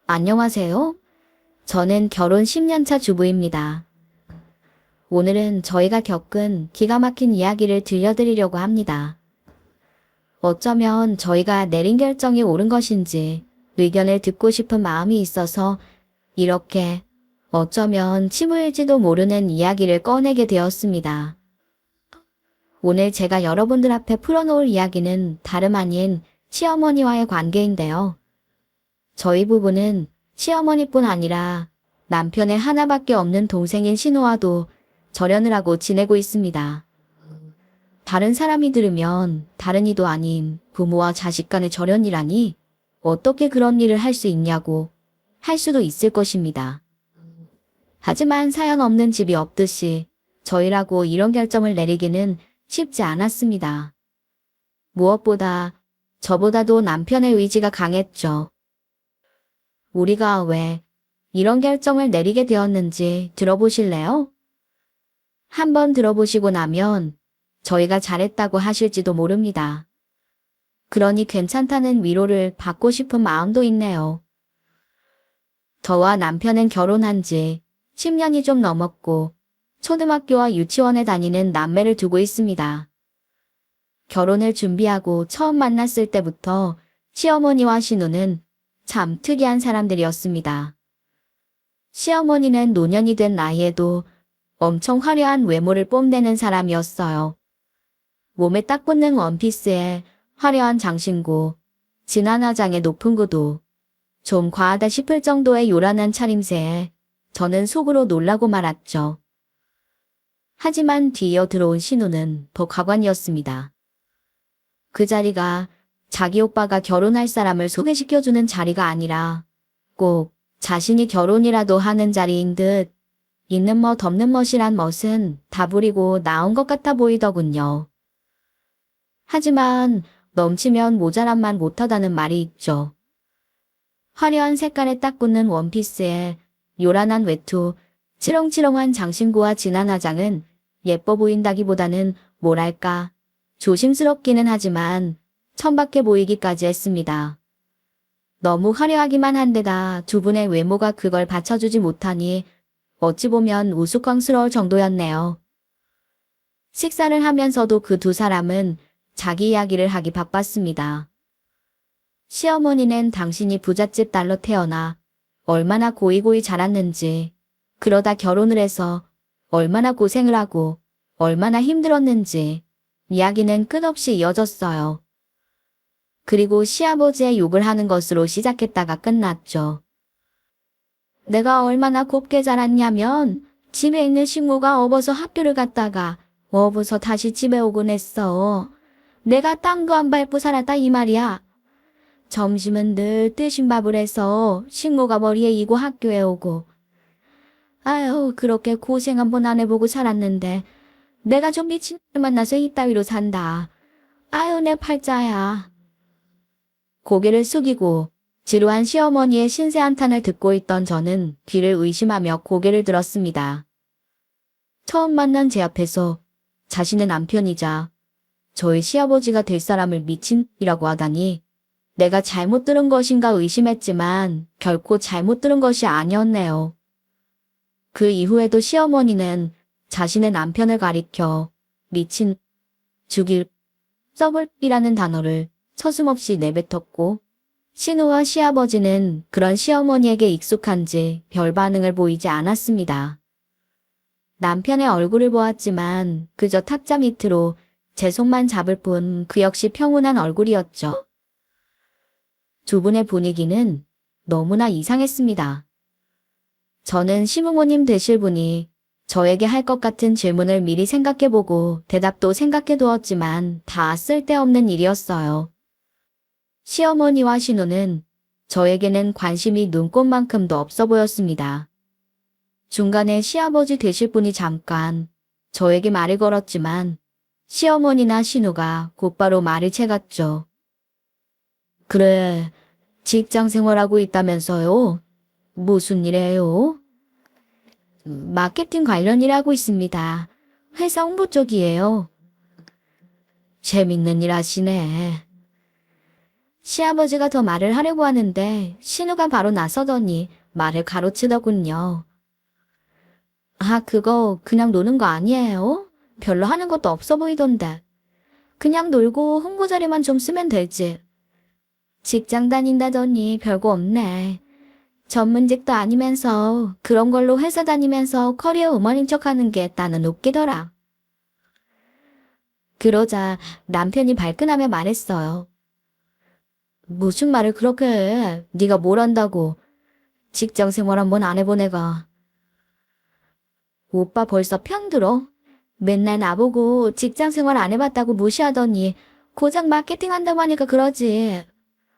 안녕하세요. 저는 결혼 10년차 주부입니다. 오늘은 저희가 겪은 기가 막힌 이야기를 들려드리려고 합니다. 어쩌면 저희가 내린 결정이 옳은 것인지 의견을 듣고 싶은 마음이 있어서 이렇게 어쩌면 치무일지도 모르는 이야기를 꺼내게 되었습니다. 오늘 제가 여러분들 앞에 풀어놓을 이야기는 다름 아닌 시어머니와의 관계인데요. 저희 부부는 시어머니뿐 아니라 남편의 하나밖에 없는 동생인 신우와도 절연을 하고 지내고 있습니다. 다른 사람이 들으면 다른 이도 아닌 부모와 자식 간의 절연이라니 어떻게 그런 일을 할 수 있냐고 할 수도 있을 것입니다. 하지만 사연 없는 집이 없듯이 저희라고 이런 결정을 내리기는 쉽지 않았습니다. 무엇보다 저보다도 남편의 의지가 강했죠. 우리가 왜 이런 결정을 내리게 되었는지 들어보실래요? 한번 들어보시고 나면 저희가 잘했다고 하실지도 모릅니다. 그러니 괜찮다는 위로를 받고 싶은 마음도 있네요. 저와 남편은 결혼한 지 10년이 좀 넘었고 초등학교와 유치원에 다니는 남매를 두고 있습니다. 결혼을 준비하고 처음 만났을 때부터 시어머니와 신우는 참 특이한 사람들이었습니다. 시어머니는 노년이 된 나이에도 엄청 화려한 외모를 뽐내는 사람이었어요. 몸에 딱 붙는 원피스에 화려한 장신구, 진한 화장의 높은 구두, 좀 과하다 싶을 정도의 요란한 차림새에 저는 속으로 놀라고 말았죠. 하지만 뒤이어 들어온 신우는 더 가관이었습니다. 그 자리가 자기 오빠가 결혼할 사람을 소개시켜주는 자리가 아니라 꼭 자신이 결혼이라도 하는 자리인 듯 있는 멋 없는 멋이란 멋은 다 부리고 나온 것 같아 보이더군요. 하지만 넘치면 모자란만 못하다는 말이 있죠. 화려한 색깔에 딱 붙는 원피스에 요란한 외투, 치렁치렁한 장신구와 진한 화장은 예뻐 보인다기보다는 뭐랄까 조심스럽기는 하지만 천박해 보이기까지 했습니다. 너무 화려하기만 한데다 두 분의 외모가 그걸 받쳐주지 못하니 어찌 보면 우스꽝스러울 정도였네요. 식사를 하면서도 그 두 사람은 자기 이야기를 하기 바빴습니다. 시어머니는 당신이 부잣집 딸로 태어나 얼마나 고이고이 자랐는지, 그러다 결혼을 해서 얼마나 고생을 하고 얼마나 힘들었는지 이야기는 끝없이 이어졌어요. 그리고 시아버지의 욕을 하는 것으로 시작했다가 끝났죠. 내가 얼마나 곱게 자랐냐면 집에 있는 식모가 업어서 학교를 갔다가 업어서 다시 집에 오곤 했어. 내가 땅도 안 밟고 살았다 이 말이야. 점심은 늘 뜨신 밥을 해서 식모가 머리에 이고 학교에 오고. 아유 그렇게 고생 한번 안 해보고 살았는데 내가 좀 미친 놈을 만나서 이따위로 산다. 아유 내 팔자야. 고개를 숙이고 지루한 시어머니의 신세 한탄을 듣고 있던 저는 귀를 의심하며 고개를 들었습니다. 처음 만난 제 앞에서 자신의 남편이자 저희 시아버지가 될 사람을 미친이라고 하다니 내가 잘못 들은 것인가 의심했지만 결코 잘못 들은 것이 아니었네요. 그 이후에도 시어머니는 자신의 남편을 가리켜 미친, 죽일, 썩을이라는 단어를 서슴없이 내뱉었고 신우와 시아버지는 그런 시어머니에게 익숙한지 별 반응을 보이지 않았습니다. 남편의 얼굴을 보았지만 그저 탁자 밑으로 제 손만 잡을 뿐 그 역시 평온한 얼굴이었죠. 두 분의 분위기는 너무나 이상했습니다. 저는 시부모님 되실 분이 저에게 할 것 같은 질문을 미리 생각해보고 대답도 생각해두었지만 다 쓸데없는 일이었어요. 시어머니와 신우는 저에게는 관심이 눈꽃만큼도 없어 보였습니다. 중간에 시아버지 되실 분이 잠깐 저에게 말을 걸었지만 시어머니나 신우가 곧바로 말을 채갔죠. 그래, 직장 생활하고 있다면서요? 무슨 일이에요? 마케팅 관련 일 하고 있습니다. 회사 홍보 쪽이에요. 재밌는 일 하시네. 시아버지가 더 말을 하려고 하는데 신우가 바로 나서더니 말을 가로치더군요. 아, 그거 그냥 노는 거 아니에요? 별로 하는 것도 없어 보이던데. 그냥 놀고 홍보 자리만 좀 쓰면 되지. 직장 다닌다더니 별거 없네. 전문직도 아니면서 그런 걸로 회사 다니면서 커리어 우먼인 척하는 게 나는 웃기더라. 그러자 남편이 발끈하며 말했어요. 무슨 말을 그렇게 해? 네가 뭘 안다고. 직장 생활 한 번 안 해본 애가. 오빠 벌써 편들어? 맨날 나보고 직장 생활 안 해봤다고 무시하더니 고작 마케팅 한다고 하니까 그러지.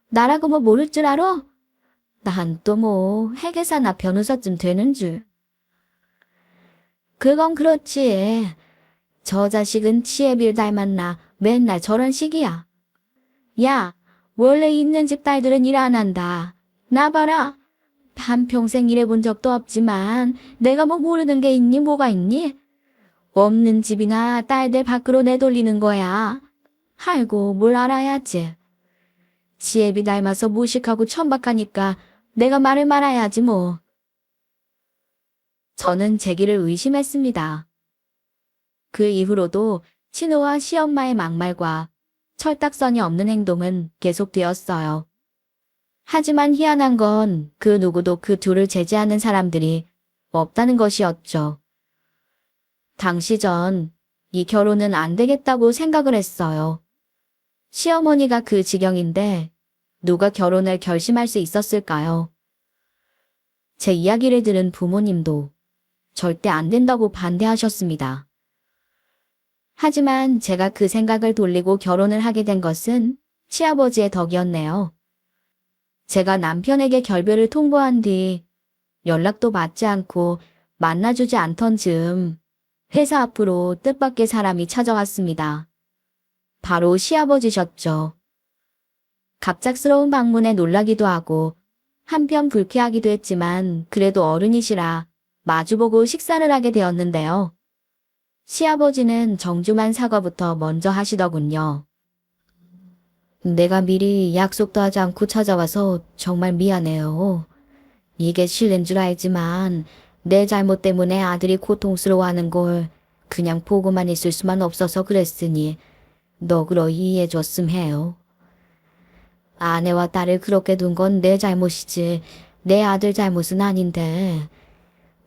나라고 뭐 모를 줄 알아? 난 또 뭐 회계사나 변호사쯤 되는 줄. 그건 그렇지. 저 자식은 치애빌 닮았나 맨날 저런 식이야. 야, 원래 있는 집 딸들은 일 안 한다. 나 봐라. 한평생 일해본 적도 없지만 내가 뭐 모르는 게 있니 뭐가 있니? 없는 집이나 딸들 밖으로 내돌리는 거야. 아이고 뭘 알아야지. 지혜비 닮아서 무식하고 천박하니까 내가 말을 말아야지 뭐. 저는 제 길을 의심했습니다. 그 이후로도 친우와 시엄마의 막말과 철딱선이 없는 행동은 계속되었어요. 하지만 희한한 건 그 누구도 그 둘을 제재하는 사람들이 없다는 것이었죠. 당시 전 이 결혼은 안 되겠다고 생각을 했어요. 시어머니가 그 지경인데 누가 결혼을 결심할 수 있었을까요? 제 이야기를 들은 부모님도 절대 안 된다고 반대하셨습니다. 하지만 제가 그 생각을 돌리고 결혼을 하게 된 것은 시아버지의 덕이었네요. 제가 남편에게 결별을 통보한 뒤 연락도 받지 않고 만나주지 않던 즈음 회사 앞으로 뜻밖의 사람이 찾아왔습니다. 바로 시아버지셨죠. 갑작스러운 방문에 놀라기도 하고 한편 불쾌하기도 했지만 그래도 어른이시라 마주보고 식사를 하게 되었는데요. 시아버지는 정중한 사과부터 먼저 하시더군요. 내가 미리 약속도 하지 않고 찾아와서 정말 미안해요. 이게 실례인 줄 알지만 내 잘못 때문에 아들이 고통스러워하는 걸 그냥 보고만 있을 수만 없어서 그랬으니 너그러 이해해줬음 해요. 아내와 딸을 그렇게 둔 건 내 잘못이지 내 아들 잘못은 아닌데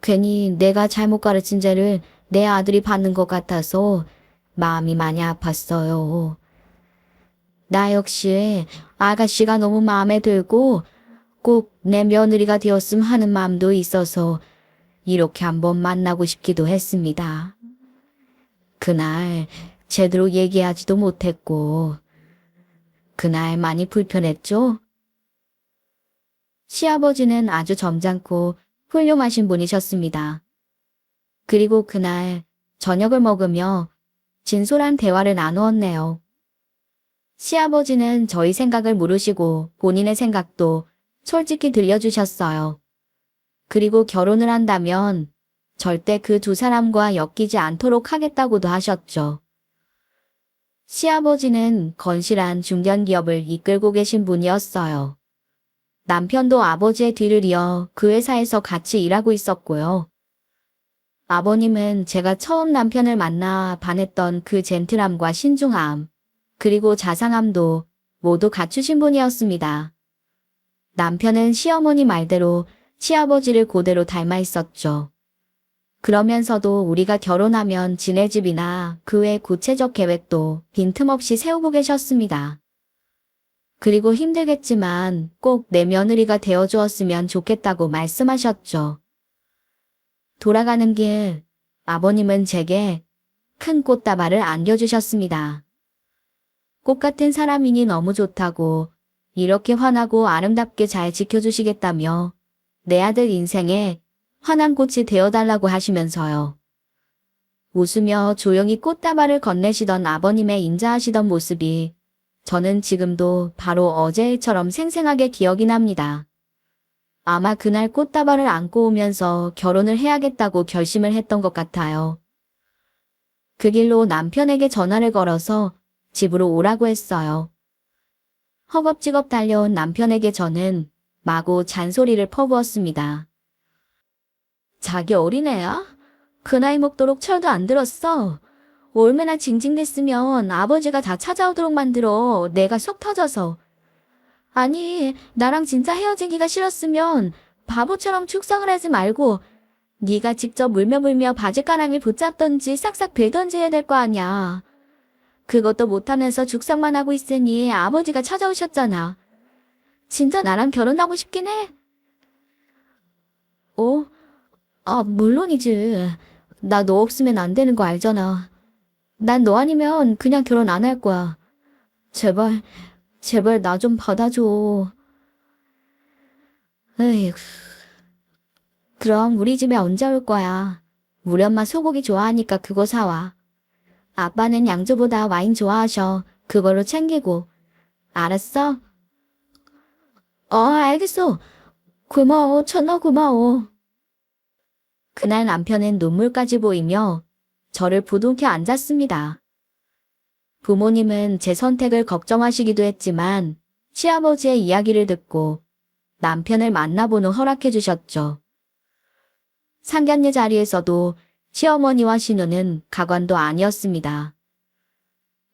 괜히 내가 잘못 가르친 죄를 내 아들이 받는 것 같아서 마음이 많이 아팠어요. 나 역시 아가씨가 너무 마음에 들고 꼭 내 며느리가 되었음 하는 마음도 있어서 이렇게 한번 만나고 싶기도 했습니다. 그날 제대로 얘기하지도 못했고 그날 많이 불편했죠? 시아버지는 아주 점잖고 훌륭하신 분이셨습니다. 그리고 그날 저녁을 먹으며 진솔한 대화를 나누었네요. 시아버지는 저희 생각을 물으시고 본인의 생각도 솔직히 들려주셨어요. 그리고 결혼을 한다면 절대 그 두 사람과 엮이지 않도록 하겠다고도 하셨죠. 시아버지는 건실한 중견기업을 이끌고 계신 분이었어요. 남편도 아버지의 뒤를 이어 그 회사에서 같이 일하고 있었고요. 아버님은 제가 처음 남편을 만나 반했던 그 젠틀함과 신중함, 그리고 자상함도 모두 갖추신 분이었습니다. 남편은 시어머니 말대로 시아버지를 그대로 닮아 있었죠. 그러면서도 우리가 결혼하면 지낼 집이나 그 외 구체적 계획도 빈틈없이 세우고 계셨습니다. 그리고 힘들겠지만 꼭 내 며느리가 되어주었으면 좋겠다고 말씀하셨죠. 돌아가는 길 아버님은 제게 큰 꽃다발을 안겨주셨습니다. 꽃 같은 사람이니 너무 좋다고 이렇게 환하고 아름답게 잘 지켜주시겠다며 내 아들 인생에 환한 꽃이 되어달라고 하시면서요. 웃으며 조용히 꽃다발을 건네시던 아버님의 인자하시던 모습이 저는 지금도 바로 어제 일처럼 생생하게 기억이 납니다. 아마 그날 꽃다발을 안고 오면서 결혼을 해야겠다고 결심을 했던 것 같아요. 그 길로 남편에게 전화를 걸어서 집으로 오라고 했어요. 허겁지겁 달려온 남편에게 저는 마구 잔소리를 퍼부었습니다. 자기 어린애야? 그 나이 먹도록 철도 안 들었어. 얼마나 징징댔으면 아버지가 다 찾아오도록 만들어. 내가 속 터져서. 아니, 나랑 진짜 헤어지기가 싫었으면 바보처럼 축성을 하지 말고 네가 직접 물며 바지가랑이 붙잡던지 싹싹 베던지 해야 될 거 아냐. 그것도 못하면서 죽상만 하고 있으니 아버지가 찾아오셨잖아. 진짜 나랑 결혼하고 싶긴 해? 어? 아, 물론이지. 나 너 없으면 안 되는 거 알잖아. 난 너 아니면 그냥 결혼 안 할 거야. 제발, 제발 나 좀 받아줘. 에휴. 그럼 우리 집에 언제 올 거야? 우리 엄마 소고기 좋아하니까 그거 사와. 아빠는 양주보다 와인 좋아하셔. 그걸로 챙기고. 알았어? 알겠어. 고마워, 천어 고마워. 그날 남편은 눈물까지 보이며 저를 부둥켜 앉았습니다. 부모님은 제 선택을 걱정하시기도 했지만 시아버지의 이야기를 듣고 남편을 만나본 후 허락해 주셨죠. 상견례 자리에서도 시어머니와 신우는 가관도 아니었습니다.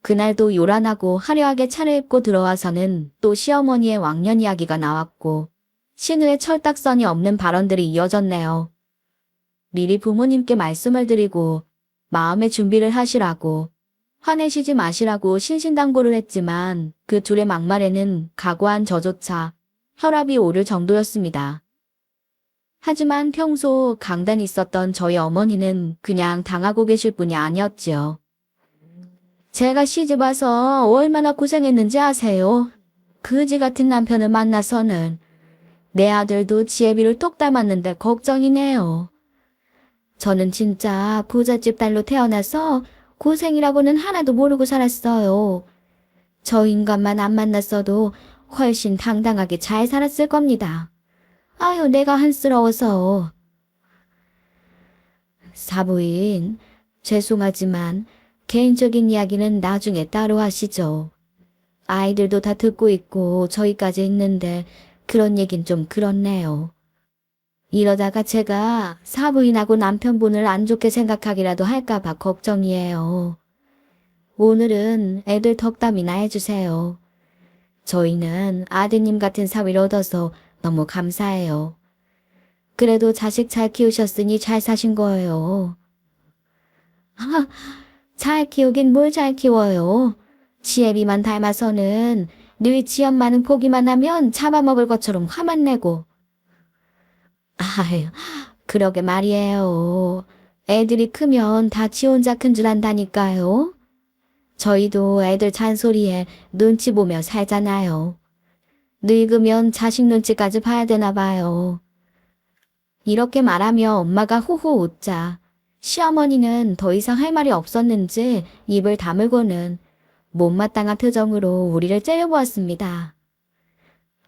그날도 요란하고 화려하게 차려입고 들어와서는 또 시어머니의 왕년 이야기가 나왔고 신우의 철딱선이 없는 발언들이 이어졌네요. 미리 부모님께 말씀을 드리고 마음의 준비를 하시라고 화내시지 마시라고 신신당부를 했지만 그 둘의 막말에는 각오한 저조차 혈압이 오를 정도였습니다. 하지만 평소 강단이 있었던 저희 어머니는 그냥 당하고 계실 분이 아니었지요. 제가 시집 와서 얼마나 고생했는지 아세요? 그지 같은 남편을 만나서는 내 아들도 지혜비를 똑 닮았는데 걱정이네요. 저는 진짜 부잣집 딸로 태어나서 고생이라고는 하나도 모르고 살았어요. 저 인간만 안 만났어도 훨씬 당당하게 잘 살았을 겁니다. 아유, 내가 한스러워서. 사부인, 죄송하지만 개인적인 이야기는 나중에 따로 하시죠. 아이들도 다 듣고 있고 저희까지 있는데 그런 얘긴 좀 그렇네요. 이러다가 제가 사부인하고 남편분을 안 좋게 생각하기라도 할까봐 걱정이에요. 오늘은 애들 덕담이나 해주세요. 저희는 아드님 같은 사위를 얻어서 너무 감사해요. 그래도 자식 잘 키우셨으니 잘 사신 거예요. 잘 키우긴 뭘 잘 키워요. 지혜비만 닮아서는 늘 지 엄마는 보기만 하면 잡아먹을 것처럼 화만 내고. 아유, 그러게 말이에요. 애들이 크면 다 지 혼자 큰 줄 안다니까요. 저희도 애들 잔소리에 눈치 보며 살잖아요. 늙으면 자식 눈치까지 봐야 되나 봐요. 이렇게 말하며 엄마가 호호 웃자 시어머니는 더 이상 할 말이 없었는지 입을 다물고는 못마땅한 표정으로 우리를 째려보았습니다.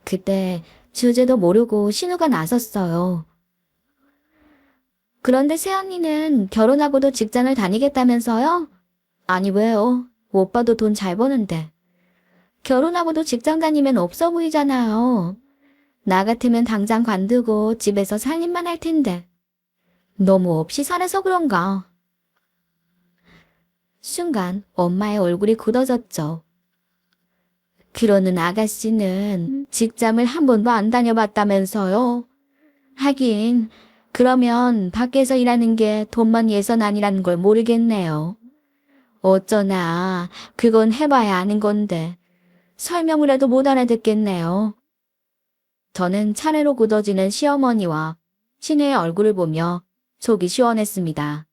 그때 주제도 모르고 신우가 나섰어요. 그런데 새언니는 결혼하고도 직장을 다니겠다면서요? 아니 왜요? 오빠도 돈 잘 버는데. 결혼하고도 직장 다니면 없어 보이잖아요. 나 같으면 당장 관두고 집에서 살림만 할 텐데. 너무 없이 살아서 그런가? 순간 엄마의 얼굴이 굳어졌죠. 그러는 아가씨는 직장을 한 번도 안 다녀봤다면서요? 하긴 그러면 밖에서 일하는 게 돈만 예선 아니라는 걸 모르겠네요. 어쩌나 그건 해봐야 아는 건데 설명을 해도 못 알아듣겠네요. 저는 차례로 굳어지는 시어머니와 신우의 얼굴을 보며 속이 시원했습니다.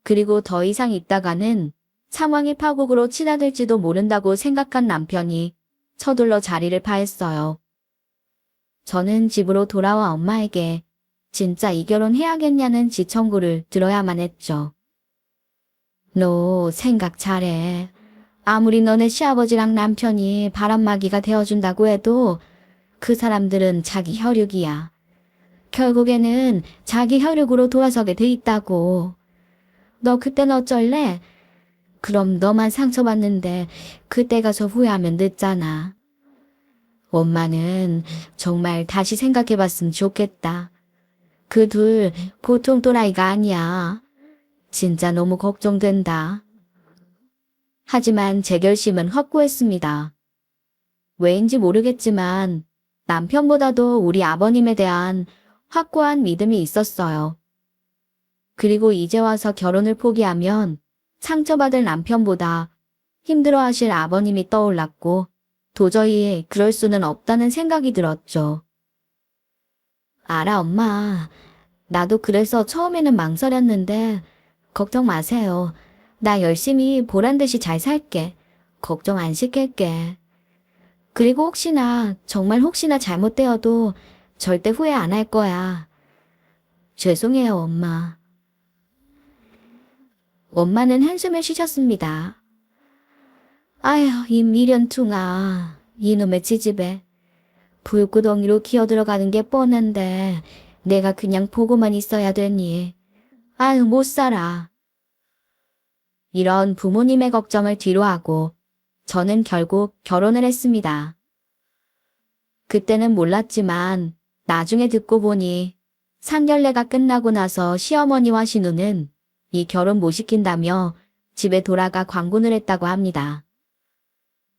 그리고 더 이상 있다가는 상황이 파국으로 치닫을지도 모른다고 생각한 남편이 서둘러 자리를 파했어요. 저는 집으로 돌아와 엄마에게 진짜 이 결혼 해야겠냐는 지청구를 들어야만 했죠. 너 생각 잘해. 아무리 너네 시아버지랑 남편이 바람막이가 되어준다고 해도 그 사람들은 자기 혈육이야. 결국에는 자기 혈육으로 돌아서게 돼 있다고. 너 그땐 어쩔래? 그럼 너만 상처받는데 그때 가서 후회하면 늦잖아. 엄마는 정말 다시 생각해봤으면 좋겠다. 그 둘 보통 또라이가 아니야. 진짜 너무 걱정된다. 하지만 제 결심은 확고했습니다. 왜인지 모르겠지만 남편보다도 우리 아버님에 대한 확고한 믿음이 있었어요. 그리고 이제 와서 결혼을 포기하면 상처받을 남편보다 힘들어하실 아버님이 떠올랐고 도저히 그럴 수는 없다는 생각이 들었죠. 알아, 엄마. 나도 그래서 처음에는 망설였는데 걱정 마세요. 나 열심히 보란듯이 잘 살게. 걱정 안 시킬게. 그리고 혹시나, 정말 혹시나 잘못되어도 절대 후회 안 할 거야. 죄송해요, 엄마. 엄마는 한숨을 쉬셨습니다. 아휴, 이 미련퉁아. 이놈의 지집애. 불구덩이로 기어들어가는 게 뻔한데 내가 그냥 보고만 있어야 되니. 아유, 못 살아. 이런 부모님의 걱정을 뒤로하고 저는 결국 결혼을 했습니다. 그때는 몰랐지만 나중에 듣고 보니 상견례가 끝나고 나서 시어머니와 신우는 이 결혼 못 시킨다며 집에 돌아가 광군을 했다고 합니다.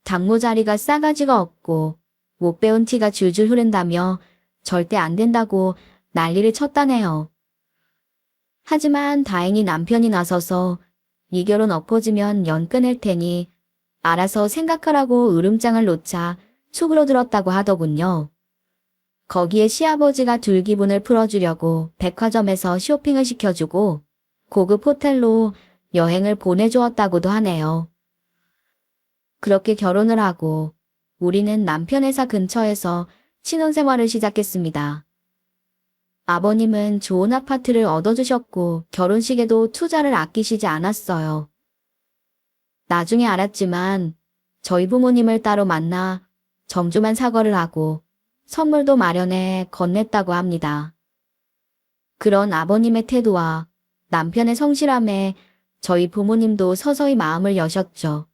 당무 자리가 싸가지가 없고 못 배운 티가 줄줄 흐른다며 절대 안 된다고 난리를 쳤다네요. 하지만 다행히 남편이 나서서 이 결혼 엎어지면 연 끊을 테니 알아서 생각하라고 으름장을 놓자 축으로 들었다고 하더군요. 거기에 시아버지가 둘 기분을 풀어주려고 백화점에서 쇼핑을 시켜주고 고급 호텔로 여행을 보내주었다고도 하네요. 그렇게 결혼을 하고 우리는 남편 회사 근처에서 신혼생활을 시작했습니다. 아버님은 좋은 아파트를 얻어주셨고 결혼식에도 투자를 아끼시지 않았어요. 나중에 알았지만 저희 부모님을 따로 만나 정중한 사과를 하고 선물도 마련해 건넸다고 합니다. 그런 아버님의 태도와 남편의 성실함에 저희 부모님도 서서히 마음을 여셨죠.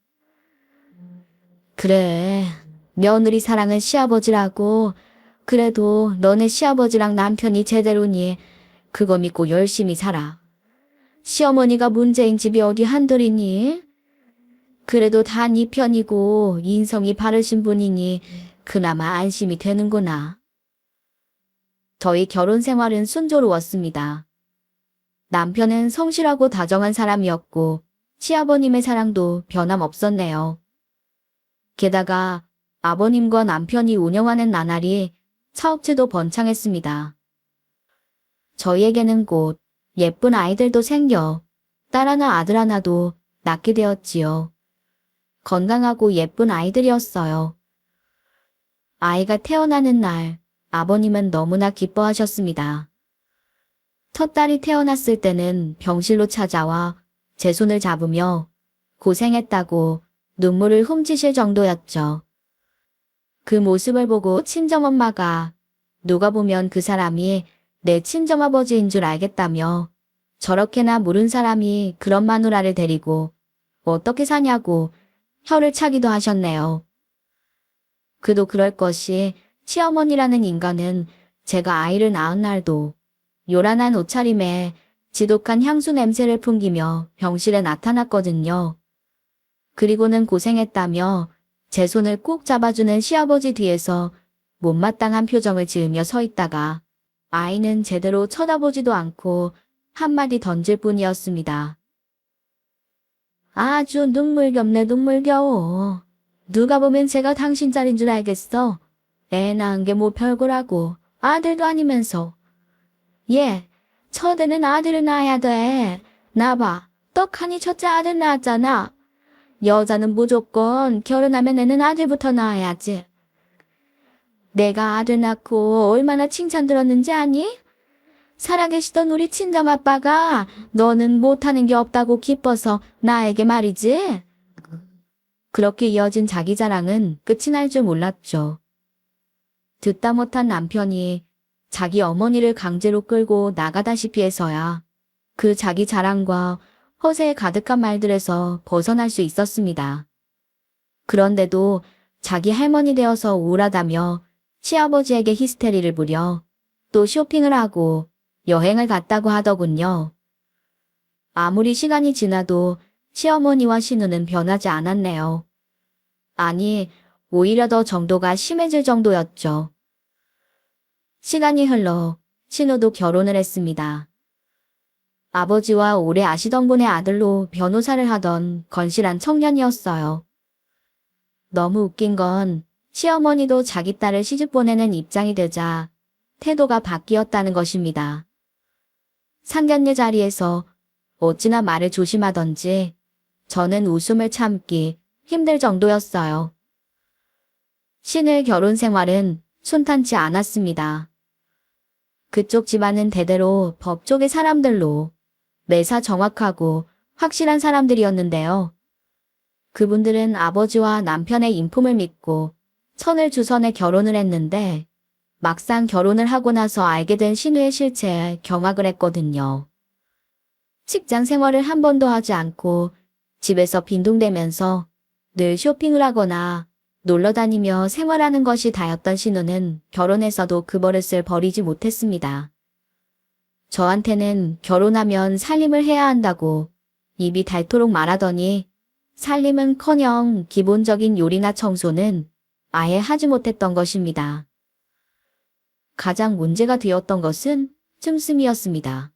그래, 며느리 사랑은 시아버지라고. 그래도 너네 시아버지랑 남편이 제대로니 그거 믿고 열심히 살아. 시어머니가 문제인 집이 어디 한둘이니? 그래도 다 네 편이고 인성이 바르신 분이니 그나마 안심이 되는구나. 저희 결혼 생활은 순조로웠습니다. 남편은 성실하고 다정한 사람이었고 시아버님의 사랑도 변함없었네요. 게다가 아버님과 남편이 운영하는 나날이 사업체도 번창했습니다. 저희에게는 곧 예쁜 아이들도 생겨 딸 하나 아들 하나도 낳게 되었지요. 건강하고 예쁜 아이들이었어요. 아이가 태어나는 날 아버님은 너무나 기뻐하셨습니다. 첫 딸이 태어났을 때는 병실로 찾아와 제 손을 잡으며 고생했다고 눈물을 훔치실 정도였죠. 그 모습을 보고 친정엄마가 누가 보면 그 사람이 내 친정아버지인 줄 알겠다며 저렇게나 모른 사람이 그런 마누라를 데리고 어떻게 사냐고 혀를 차기도 하셨네요. 그도 그럴 것이 시어머니라는 인간은 제가 아이를 낳은 날도 요란한 옷차림에 지독한 향수 냄새를 풍기며 병실에 나타났거든요. 그리고는 고생했다며 제 손을 꼭 잡아주는 시아버지 뒤에서 못마땅한 표정을 지으며 서 있다가 아이는 제대로 쳐다보지도 않고 한마디 던질 뿐이었습니다. 아주 눈물겹네 눈물겨워. 누가 보면 제가 당신 딸인 줄 알겠어. 애 낳은 게 뭐 별거라고. 아들도 아니면서. 예, 첫애는 아들을 낳아야 돼. 나봐, 떡하니 첫째 아들 낳았잖아. 여자는 무조건 결혼하면 애는 아들부터 낳아야지. 내가 아들 낳고 얼마나 칭찬 들었는지 아니? 살아계시던 우리 친정아빠가 너는 못하는 게 없다고 기뻐서 나에게 말이지. 그렇게 이어진 자기 자랑은 끝이 날 줄 몰랐죠. 듣다 못한 남편이 자기 어머니를 강제로 끌고 나가다시피 해서야 그 자기 자랑과 허세에 가득한 말들에서 벗어날 수 있었습니다. 그런데도 자기 할머니 되어서 우울하다며 시아버지에게 히스테리를 부려 또 쇼핑을 하고 여행을 갔다고 하더군요. 아무리 시간이 지나도 시어머니와 신우는 변하지 않았네요. 아니, 오히려 더 정도가 심해질 정도였죠. 시간이 흘러 신우도 결혼을 했습니다. 아버지와 오래 아시던 분의 아들로 변호사를 하던 건실한 청년이었어요. 너무 웃긴 건 시어머니도 자기 딸을 시집 보내는 입장이 되자 태도가 바뀌었다는 것입니다. 상견례 자리에서 어찌나 말을 조심하던지 저는 웃음을 참기 힘들 정도였어요. 신우의 결혼 생활은 순탄치 않았습니다. 그쪽 집안은 대대로 법 쪽의 사람들로 매사 정확하고 확실한 사람들이었는데요. 그분들은 아버지와 남편의 인품을 믿고 천을 주선해 결혼을 했는데 막상 결혼을 하고 나서 알게 된 신우의 실체에 경악을 했거든요. 직장 생활을 한 번도 하지 않고 집에서 빈둥대면서 늘 쇼핑을 하거나 놀러 다니며 생활하는 것이 다였던 신우는 결혼해서도 그 버릇을 버리지 못했습니다. 저한테는 결혼하면 살림을 해야 한다고 입이 닳도록 말하더니 살림은커녕 기본적인 요리나 청소는 아예 하지 못했던 것입니다. 가장 문제가 되었던 것은 씀씀이였습니다.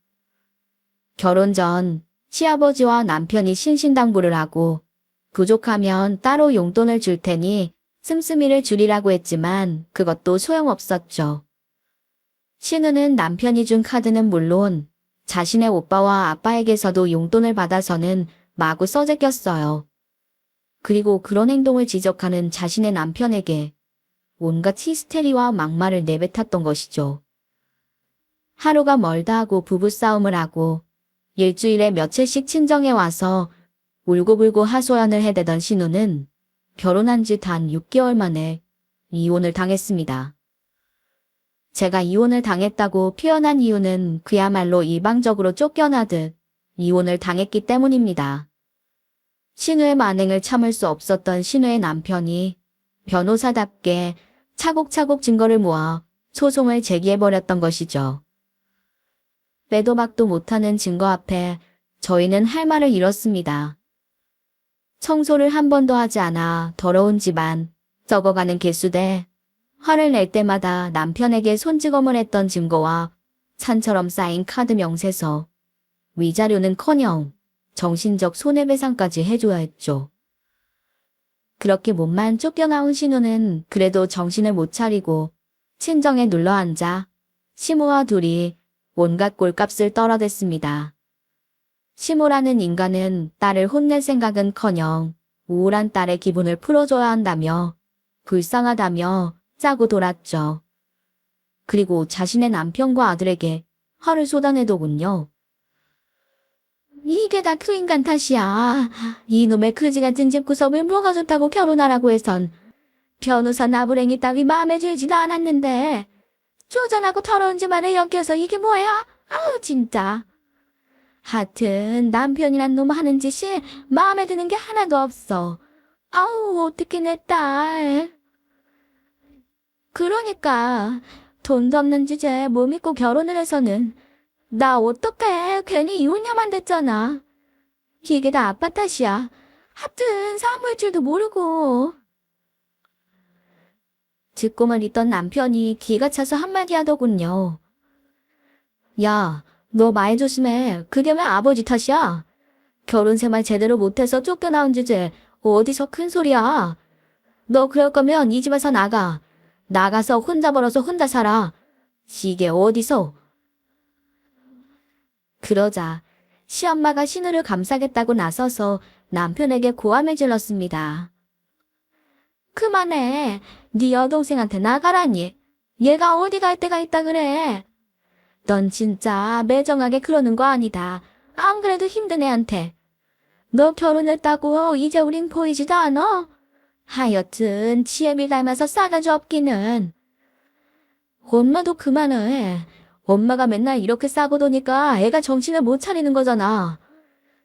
결혼 전 시아버지와 남편이 신신당부를 하고 부족하면 따로 용돈을 줄 테니 씀씀이를 줄이라고 했지만 그것도 소용없었죠. 신우는 남편이 준 카드는 물론 자신의 오빠와 아빠에게서도 용돈을 받아서는 마구 써제꼈어요. 그리고 그런 행동을 지적하는 자신의 남편에게 온갖 히스테리와 막말을 내뱉었던 것이죠. 하루가 멀다 하고 부부싸움을 하고 일주일에 며칠씩 친정에 와서 울고불고 하소연을 해대던 신우는 결혼한 지 단 6개월 만에 이혼을 당했습니다. 제가 이혼을 당했다고 표현한 이유는 그야말로 일방적으로 쫓겨나듯 이혼을 당했기 때문입니다. 신우의 만행을 참을 수 없었던 신우의 남편이 변호사답게 차곡차곡 증거를 모아 소송을 제기해버렸던 것이죠. 빼도 박도 못하는 증거 앞에 저희는 할 말을 잃었습니다. 청소를 한 번도 하지 않아 더러운 집안, 썩어가는 개수대, 화를 낼 때마다 남편에게 손찌검을 했던 증거와 산처럼 쌓인 카드 명세서, 위자료는커녕 정신적 손해배상까지 해줘야 했죠. 그렇게 몸만 쫓겨나온 신우는 그래도 정신을 못 차리고 친정에 눌러앉아 시모와 둘이 온갖 꼴값을 떨어댔습니다. 시모라는 인간은 딸을 혼낼 생각은커녕 우울한 딸의 기분을 풀어줘야 한다며 불쌍하다며 짜고 돌았죠. 그리고 자신의 남편과 아들에게 화를 쏟아내더군요. 이게 다 그 인간 탓이야. 이놈의 그지같은 집구석을 먹어줬다고 결혼하라고 해선 변호사 나부랭이 따위 마음에 들지도 않았는데 쪼잔하고 더러운 집안에 엮여서 이게 뭐야? 아우 진짜. 하여튼 남편이란 놈 하는 짓이 마음에 드는 게 하나도 없어. 아우 어떡해 내 딸. 그러니까 돈도 없는 주제에 뭐 믿고 결혼을 해서는 나 어떡해. 괜히 이혼녀만 됐잖아. 이게 다 아빠 탓이야. 하여튼 사모일 줄도 모르고. 듣고만 있던 남편이 기가 차서 한마디 하더군요. 야, 너 말 조심해. 그게 왜 아버지 탓이야? 결혼 생활 제대로 못해서 쫓겨나온 주제 어디서 큰 소리야. 너 그럴 거면 이 집에서 나가. 나가서 혼자 벌어서 혼자 살아. 이게 어디서? 그러자 시엄마가 신우를 감싸겠다고 나서서 남편에게 고함을 질렀습니다. 그만해. 네 여동생한테 나가라니. 얘가 어디 갈 데가 있다 그래. 넌 진짜 매정하게 그러는 거 아니다. 안 그래도 힘든 애한테. 너 결혼했다고 이제 우린 보이지도 않아? 하여튼 지혜미 닮아서 싸가지 없기는. 엄마도 그만해. 엄마가 맨날 이렇게 싸고 도니까 애가 정신을 못 차리는 거잖아.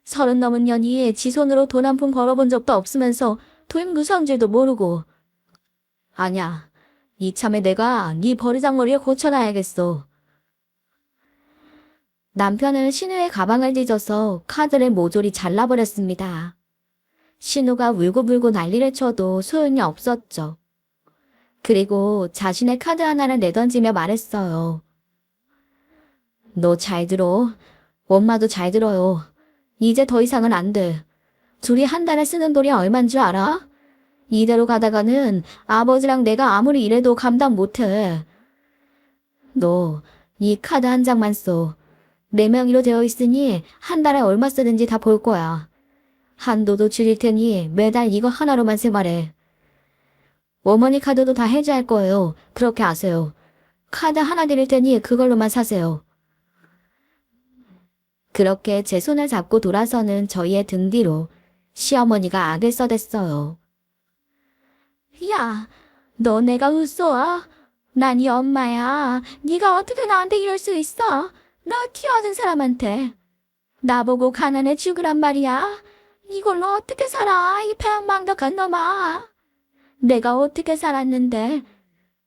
30 넘은 년이 지 손으로 돈 한 푼 벌어본 적도 없으면서 도임 무성질도 모르고 아냐, 이참에 내가 네 버르장머리를 고쳐놔야겠어. 남편은 신우의 가방을 뒤져서 카드를 모조리 잘라버렸습니다. 신우가 울고불고 난리를 쳐도 소용이 없었죠. 그리고 자신의 카드 하나를 내던지며 말했어요. 너 잘 들어. 엄마도 잘 들어요. 이제 더 이상은 안 돼. 둘이 한 달에 쓰는 돈이 얼만 줄 알아? 이대로 가다가는 아버지랑 내가 아무리 일해도 감당 못해. 너 이 카드 한 장만 써. 내 명의로 되어 있으니 한 달에 얼마 쓰는지 다 볼 거야. 한도도 줄일 테니 매달 이거 하나로만 생활해. 어머니 카드도 다 해지할 거예요. 그렇게 아세요. 카드 하나 드릴 테니 그걸로만 사세요. 그렇게 제 손을 잡고 돌아서는 저희의 등 뒤로 시어머니가 악을 써댔어요. 야, 너 내가 웃소아? 난 네 엄마야. 네가 어떻게 나한테 이럴 수 있어? 너 키워준 사람한테. 나보고 가난해 죽으란 말이야. 이걸로 어떻게 살아, 이 배은망덕한 놈아. 내가 어떻게 살았는데.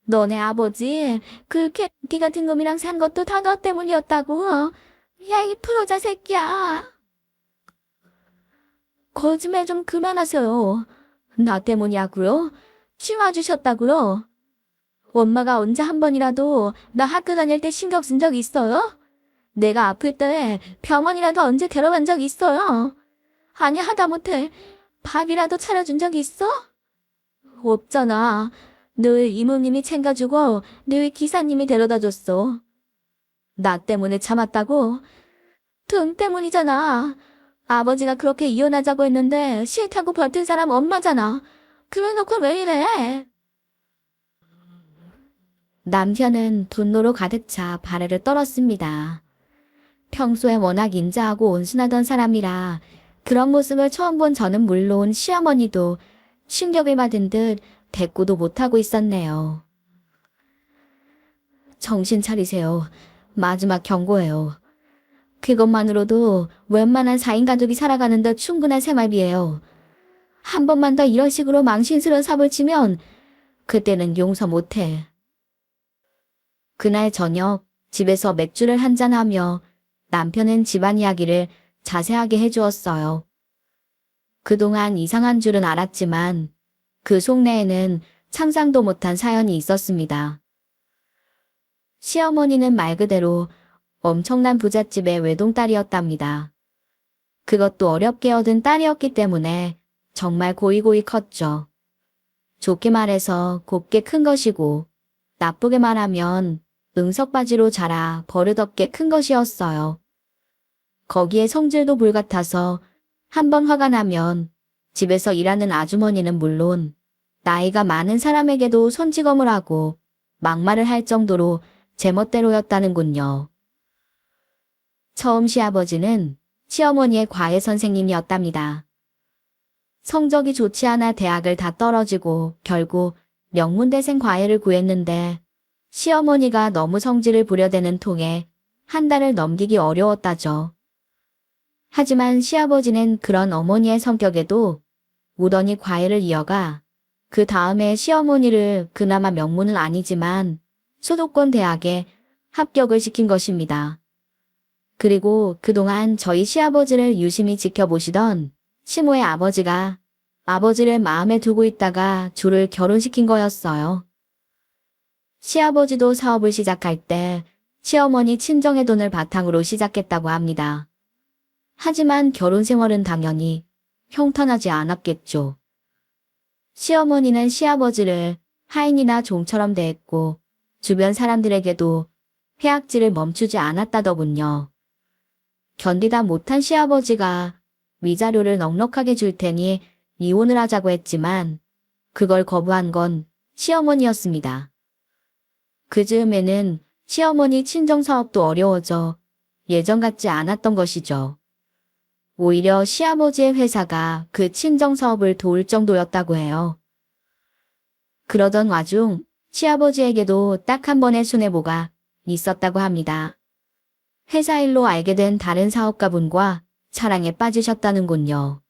너네 아버지 그 개띠 같은 놈이랑 산 것도 다 너 때문이었다고. 야, 이 프로자 새끼야. 거짓말 좀 그만하세요. 나 때문이야구요? 치워주셨다고요? 엄마가 언제 한 번이라도 나 학교 다닐 때 신경 쓴 적 있어요? 내가 아플 때 병원이라도 언제 데려간 적 있어요? 아니, 하다못해 밥이라도 차려준 적 있어? 없잖아. 늘 이모님이 챙겨주고 늘 기사님이 데려다 줬어. 나 때문에 참았다고? 등 때문이잖아. 아버지가 그렇게 이혼하자고 했는데 싫다고 버틴 사람 엄마잖아. 그래놓고 왜 이래? 남편은 분노로 가득 차 발해를 떨었습니다. 평소에 워낙 인자하고 온순하던 사람이라 그런 모습을 처음 본 저는 물론 시어머니도 충격을 받은 듯 대꾸도 못하고 있었네요. 정신 차리세요. 마지막 경고예요. 그것만으로도 웬만한 4인 가족이 살아가는 데 충분한 생활비예요. 한 번만 더 이런 식으로 망신스러운 삽을 치면 그때는 용서 못해. 그날 저녁 집에서 맥주를 한잔하며 남편은 집안 이야기를 자세하게 해주었어요. 그동안 이상한 줄은 알았지만 그 속내에는 상상도 못한 사연이 있었습니다. 시어머니는 말 그대로 엄청난 부잣집의 외동딸이었답니다. 그것도 어렵게 얻은 딸이었기 때문에 정말 고이고이 컸죠. 좋게 말해서 곱게 큰 것이고 나쁘게 말하면 응석바지로 자라 버릇없게 큰 것이었어요. 거기에 성질도 불같아서 한번 화가 나면 집에서 일하는 아주머니는 물론 나이가 많은 사람에게도 손찌검을 하고 막말을 할 정도로 제멋대로였다는군요. 처음 시아버지는 시어머니의 과외 선생님이었답니다. 성적이 좋지 않아 대학을 다 떨어지고 결국 명문대생 과외를 구했는데 시어머니가 너무 성질을 부려대는 통에 한 달을 넘기기 어려웠다죠. 하지만 시아버지는 그런 어머니의 성격에도 무던히 과외를 이어가 그 다음에 시어머니를 그나마 명문은 아니지만 수도권 대학에 합격을 시킨 것입니다. 그리고 그동안 저희 시아버지를 유심히 지켜보시던 시모의 아버지가 아버지를 마음에 두고 있다가 둘을 결혼시킨 거였어요. 시아버지도 사업을 시작할 때 시어머니 친정의 돈을 바탕으로 시작했다고 합니다. 하지만 결혼 생활은 당연히 형통하지 않았겠죠. 시어머니는 시아버지를 하인이나 종처럼 대했고 주변 사람들에게도 회악질을 멈추지 않았다더군요. 견디다 못한 시아버지가 위자료를 넉넉하게 줄 테니 이혼을 하자고 했지만 그걸 거부한 건 시어머니였습니다. 그 즈음에는 시어머니 친정사업도 어려워져 예전 같지 않았던 것이죠. 오히려 시아버지의 회사가 그 친정사업을 도울 정도였다고 해요. 그러던 와중 시아버지에게도 딱 한 번의 손해보가 있었다고 합니다. 회사 일로 알게 된 다른 사업가분과 사랑에 빠지셨다는군요.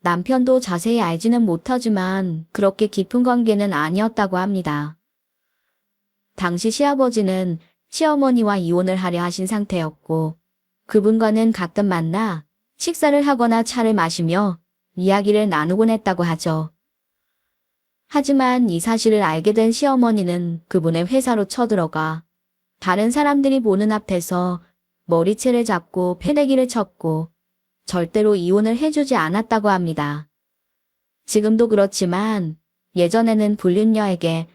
남편도 자세히 알지는 못하지만 그렇게 깊은 관계는 아니었다고 합니다. 당시 시아버지는 시어머니와 이혼을 하려 하신 상태였고 그분과는 가끔 만나 식사를 하거나 차를 마시며 이야기를 나누곤 했다고 하죠. 하지만 이 사실을 알게 된 시어머니는 그분의 회사로 쳐들어가 다른 사람들이 보는 앞에서 머리채를 잡고 패대기를 쳤고 절대로 이혼을 해주지 않았다고 합니다. 지금도 그렇지만 예전에는 불륜녀에게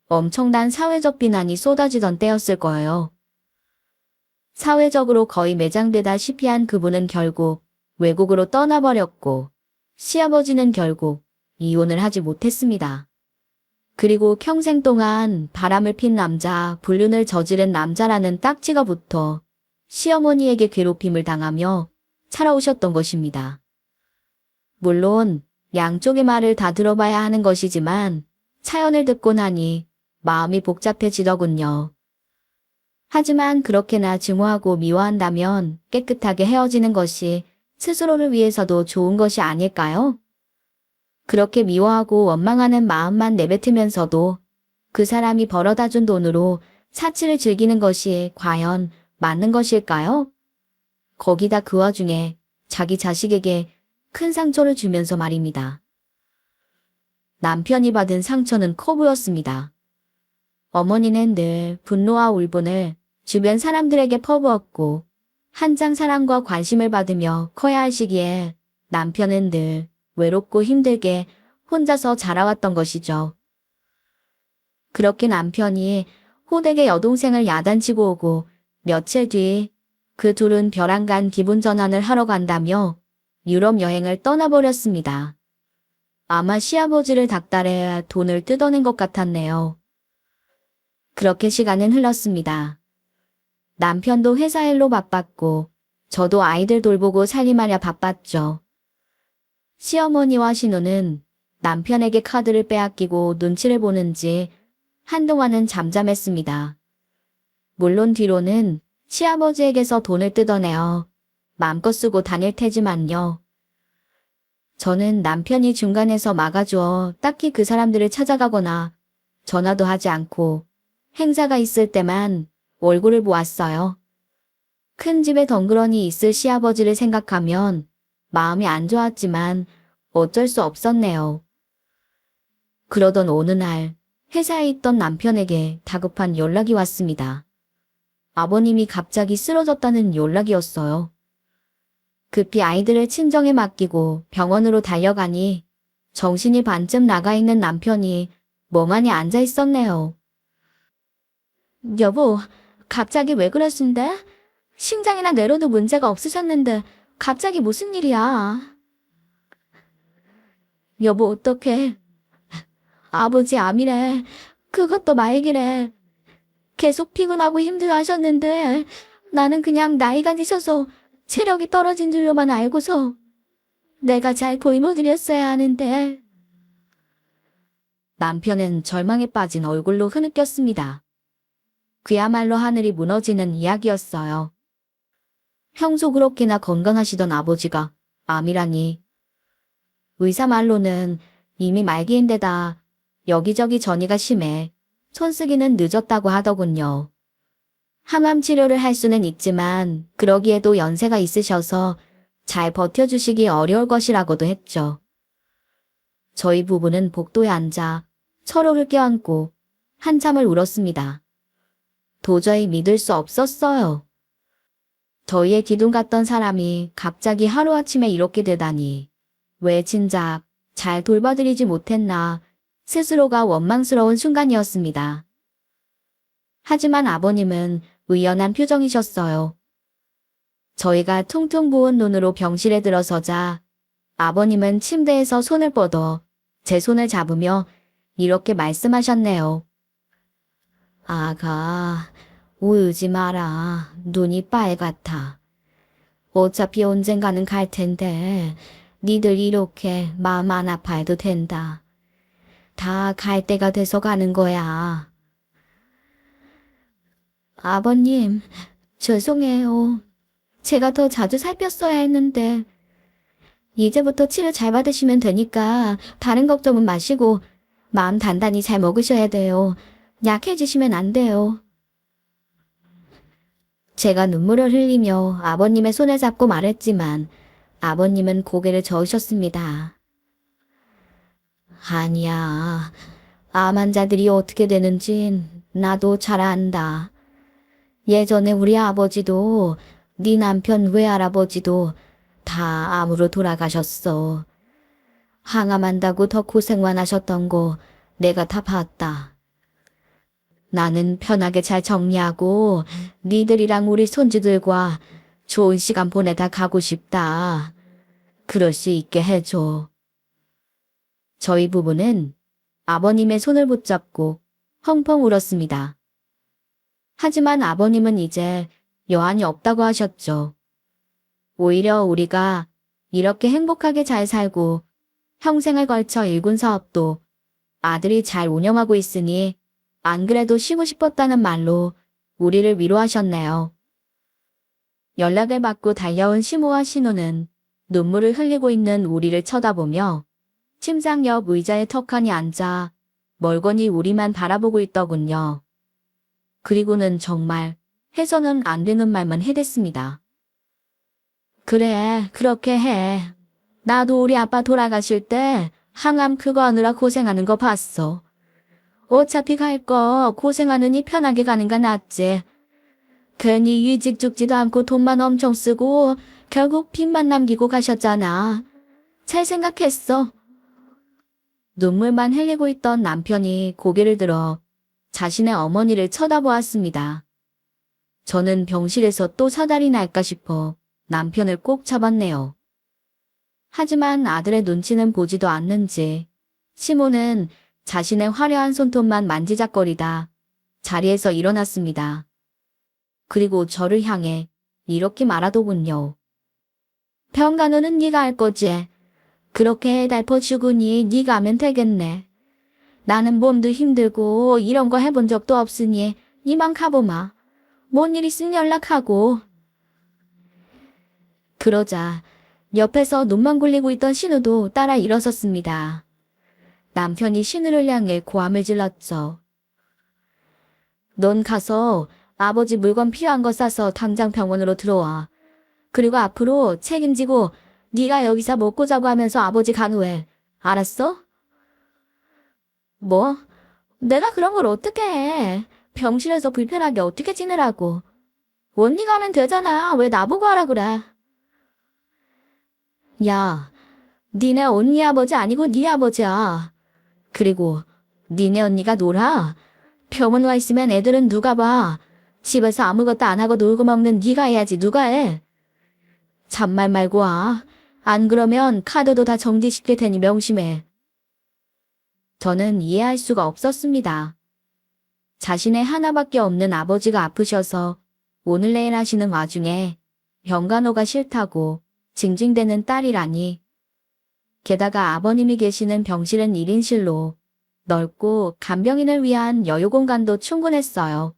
엄청난 사회적 비난이 쏟아지던 때였을 거예요. 사회적으로 거의 매장되다시피 한 그분은 결국 외국으로 떠나버렸고 시아버지는 결국 이혼을 하지 못했습니다. 그리고 평생 동안 바람을 핀 남자, 불륜을 저지른 남자라는 딱지가 붙어 시어머니에게 괴롭힘을 당하며 살아오셨던 것입니다. 물론 양쪽의 말을 다 들어봐야 하는 것이지만 사연을 듣고 나니 마음이 복잡해지더군요. 하지만 그렇게나 증오하고 미워한다면 깨끗하게 헤어지는 것이 스스로를 위해서도 좋은 것이 아닐까요? 그렇게 미워하고 원망하는 마음만 내뱉으면서도 그 사람이 벌어다 준 돈으로 사치를 즐기는 것이 과연 맞는 것일까요? 거기다 그 와중에 자기 자식에게 큰 상처를 주면서 말입니다. 남편이 받은 상처는 커 보였습니다. 어머니는 늘 분노와 울분을 주변 사람들에게 퍼부었고 한창 사랑과 관심을 받으며 커야 할 시기에 남편은 늘 외롭고 힘들게 혼자서 자라왔던 것이죠. 그렇게 남편이 호되게 여동생을 야단치고 오고 며칠 뒤 그 둘은 벼랑간 기분 전환을 하러 간다며 유럽 여행을 떠나버렸습니다. 아마 시아버지를 닥달해 돈을 뜯어낸 것 같았네요. 그렇게 시간은 흘렀습니다. 남편도 회사 일로 바빴고 저도 아이들 돌보고 살림하랴 바빴죠. 시어머니와 신우는 남편에게 카드를 빼앗기고 눈치를 보는지 한동안은 잠잠했습니다. 물론 뒤로는 시아버지에게서 돈을 뜯어내어 마음껏 쓰고 다닐 테지만요. 저는 남편이 중간에서 막아주어 딱히 그 사람들을 찾아가거나 전화도 하지 않고 행사가 있을 때만 얼굴을 보았어요. 큰 집에 덩그러니 있을 시아버지를 생각하면 마음이 안 좋았지만 어쩔 수 없었네요. 그러던 어느 날 회사에 있던 남편에게 다급한 연락이 왔습니다. 아버님이 갑자기 쓰러졌다는 연락이었어요. 급히 아이들을 친정에 맡기고 병원으로 달려가니 정신이 반쯤 나가 있는 남편이 멍하니 앉아 있었네요. 여보, 갑자기 왜 그러신데? 심장이나 뇌로도 문제가 없으셨는데 갑자기 무슨 일이야? 여보, 어떡해. 아버지 암이래. 그것도 말기래. 계속 피곤하고 힘들어하셨는데 나는 그냥 나이가 드셔서 체력이 떨어진 줄로만 알고서 내가 잘 돌보드렸어야 하는데. 남편은 절망에 빠진 얼굴로 흐느꼈습니다. 그야말로 하늘이 무너지는 이야기였어요. 평소 그렇게나 건강하시던 아버지가 암이라니. 의사 말로는 이미 말기인데다 여기저기 전이가 심해 손쓰기는 늦었다고 하더군요. 항암 치료를 할 수는 있지만 그러기에도 연세가 있으셔서 잘 버텨주시기 어려울 것이라고도 했죠. 저희 부부는 복도에 앉아 서로를 껴안고 한참을 울었습니다. 도저히 믿을 수 없었어요. 저희의 기둥 같던 사람이 갑자기 하루아침에 이렇게 되다니. 왜 진작 잘 돌봐드리지 못했나 스스로가 원망스러운 순간이었습니다. 하지만 아버님은 의연한 표정이셨어요. 저희가 퉁퉁 부은 눈으로 병실에 들어서자 아버님은 침대에서 손을 뻗어 제 손을 잡으며 이렇게 말씀하셨네요. 아가, 울지 마라. 눈이 빨갛다. 어차피 언젠가는 갈 텐데 니들 이렇게 마음 안 아파해도 된다. 다 갈 때가 돼서 가는 거야. 아버님, 죄송해요. 제가 더 자주 살폈어야 했는데 이제부터 치료 잘 받으시면 되니까 다른 걱정은 마시고 마음 단단히 잘 먹으셔야 돼요. 약해지시면 안 돼요. 제가 눈물을 흘리며 아버님의 손을 잡고 말했지만 아버님은 고개를 저으셨습니다. 아니야. 암 환자들이 어떻게 되는진 나도 잘 안다. 예전에 우리 아버지도 네 남편 외할아버지도 다 암으로 돌아가셨어. 항암한다고 더 고생만 하셨던 거 내가 다 봤다. 나는 편하게 잘 정리하고 니들이랑 우리 손주들과 좋은 시간 보내다 가고 싶다. 그럴 수 있게 해줘. 저희 부부는 아버님의 손을 붙잡고 펑펑 울었습니다. 하지만 아버님은 이제 여한이 없다고 하셨죠. 오히려 우리가 이렇게 행복하게 잘 살고 평생을 걸쳐 일군 사업도 아들이 잘 운영하고 있으니 안 그래도 쉬고 싶었다는 말로 우리를 위로하셨네요. 연락을 받고 달려온 시모와 신우는 눈물을 흘리고 있는 우리를 쳐다보며 침상 옆 의자에 턱하니 앉아 멀거니 우리만 바라보고 있더군요. 그리고는 정말 해서는 안 되는 말만 해댔습니다. 그래, 그렇게 해. 나도 우리 아빠 돌아가실 때 항암 그거 하느라 고생하는 거 봤어. 어차피 갈 거 고생하느니 편하게 가는 게 낫지. 괜히 일찍 죽지도 않고 돈만 엄청 쓰고 결국 빚만 남기고 가셨잖아. 잘 생각했어. 눈물만 흘리고 있던 남편이 고개를 들어 자신의 어머니를 쳐다보았습니다. 저는 병실에서 또 사달이 날까 싶어 남편을 꼭 잡았네요. 하지만 아들의 눈치는 보지도 않는지 시모는 자신의 화려한 손톱만 만지작거리다 자리에서 일어났습니다. 그리고 저를 향해 이렇게 말하더군요. 병간호는 네가 할 거지. 그렇게 해달퍼 죽으니 네가 하면 되겠네. 나는 몸도 힘들고 이런 거 해본 적도 없으니 이만 가보마. 뭔 일 있으면 연락하고. 그러자 옆에서 눈만 굴리고 있던 신우도 따라 일어섰습니다. 남편이 신우를 향해 고함을 질렀죠. 넌 가서 아버지 물건 필요한 거 싸서 당장 병원으로 들어와. 그리고 앞으로 책임지고 네가 여기서 먹고 자고 하면서 아버지 간호해. 알았어? 뭐? 내가 그런 걸 어떻게 해. 병실에서 불편하게 어떻게 지내라고. 언니가 하면 되잖아. 왜 나보고 하라 그래. 야, 니네 언니 아버지 아니고 네 아버지야. 그리고 니네 언니가 놀아. 병원 와 있으면 애들은 누가 봐. 집에서 아무것도 안 하고 놀고 먹는 네가 해야지 누가 해. 잔말 말고 와. 안 그러면 카드도 다 정지시킬 테니 명심해. 저는 이해할 수가 없었습니다. 자신의 하나밖에 없는 아버지가 아프셔서 오늘 내일 하시는 와중에 병간호가 싫다고 징징대는 딸이라니. 게다가 아버님이 계시는 병실은 1인실로 넓고 간병인을 위한 여유 공간도 충분했어요.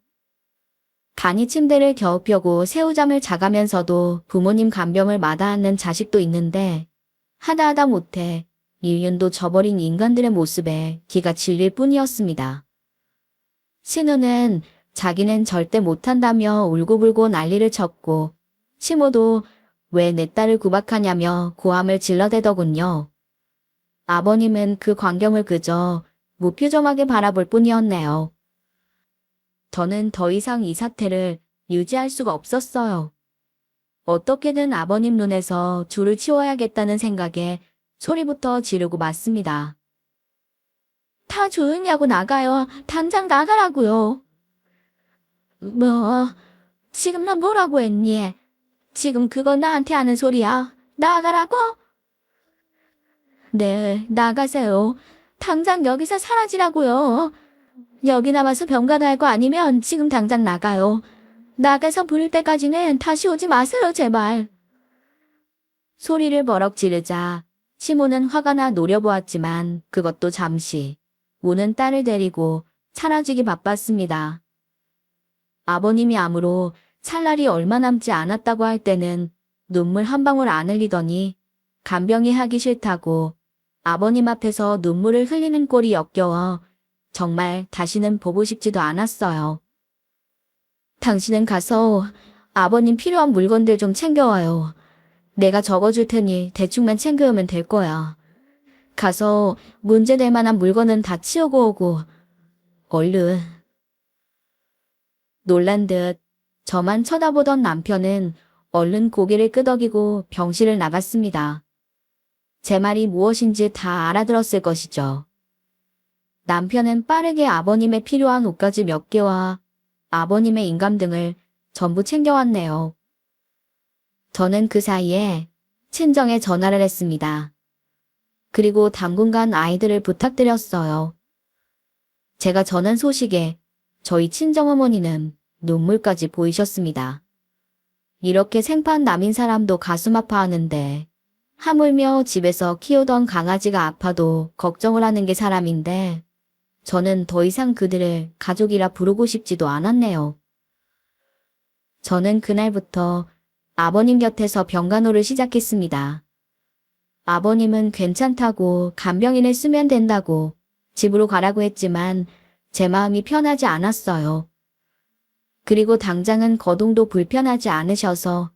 간이 침대를 겨우 펴고 새우잠을 자가면서도 부모님 간병을 마다하는 자식도 있는데 하다하다 못해 인륜도 저버린 인간들의 모습에 기가 질릴 뿐이었습니다. 신우는 자기는 절대 못한다며 울고불고 난리를 쳤고 시모도 왜 내 딸을 구박하냐며 고함을 질러대더군요. 아버님은 그 광경을 그저 무표정하게 바라볼 뿐이었네요. 저는 더 이상 이 사태를 유지할 수가 없었어요. 어떻게든 아버님 눈에서 줄을 치워야겠다는 생각에 소리부터 지르고 맞습니다. 다 조용히 하고 나가요. 당장 나가라고요. 뭐, 지금 너 뭐라고 했니? 지금 그거 나한테 하는 소리야. 나가라고? 네, 나가세요. 당장 여기서 사라지라고요. 여기 남아서 병가도 할 거 아니면 지금 당장 나가요. 나가서 부를 때까지는 다시 오지 마세요, 제발. 소리를 버럭 지르자 시모는 화가 나 노려보았지만 그것도 잠시 우는 딸을 데리고 사라지기 바빴습니다. 아버님이 암으로 살 날이 얼마 남지 않았다고 할 때는 눈물 한 방울 안 흘리더니 간병이 하기 싫다고 아버님 앞에서 눈물을 흘리는 꼴이 역겨워 정말 다시는 보고 싶지도 않았어요. 당신은 가서 아버님 필요한 물건들 좀 챙겨와요. 내가 적어줄 테니 대충만 챙겨오면 될 거야. 가서 문제될 만한 물건은 다 치우고 오고 얼른. 놀란 듯 저만 쳐다보던 남편은 얼른 고개를 끄덕이고 병실을 나갔습니다. 제 말이 무엇인지 다 알아들었을 것이죠. 남편은 빠르게 아버님의 필요한 옷가지 몇 개와 아버님의 인감 등을 전부 챙겨왔네요. 저는 그 사이에 친정에 전화를 했습니다. 그리고 당분간 아이들을 부탁드렸어요. 제가 전한 소식에 저희 친정어머니는 눈물까지 보이셨습니다. 이렇게 생판 남인 사람도 가슴 아파하는데 하물며 집에서 키우던 강아지가 아파도 걱정을 하는 게 사람인데 저는 더 이상 그들을 가족이라 부르고 싶지도 않았네요. 저는 그날부터 아버님 곁에서 병간호를 시작했습니다. 아버님은 괜찮다고 간병인을 쓰면 된다고 집으로 가라고 했지만 제 마음이 편하지 않았어요. 그리고 당장은 거동도 불편하지 않으셔서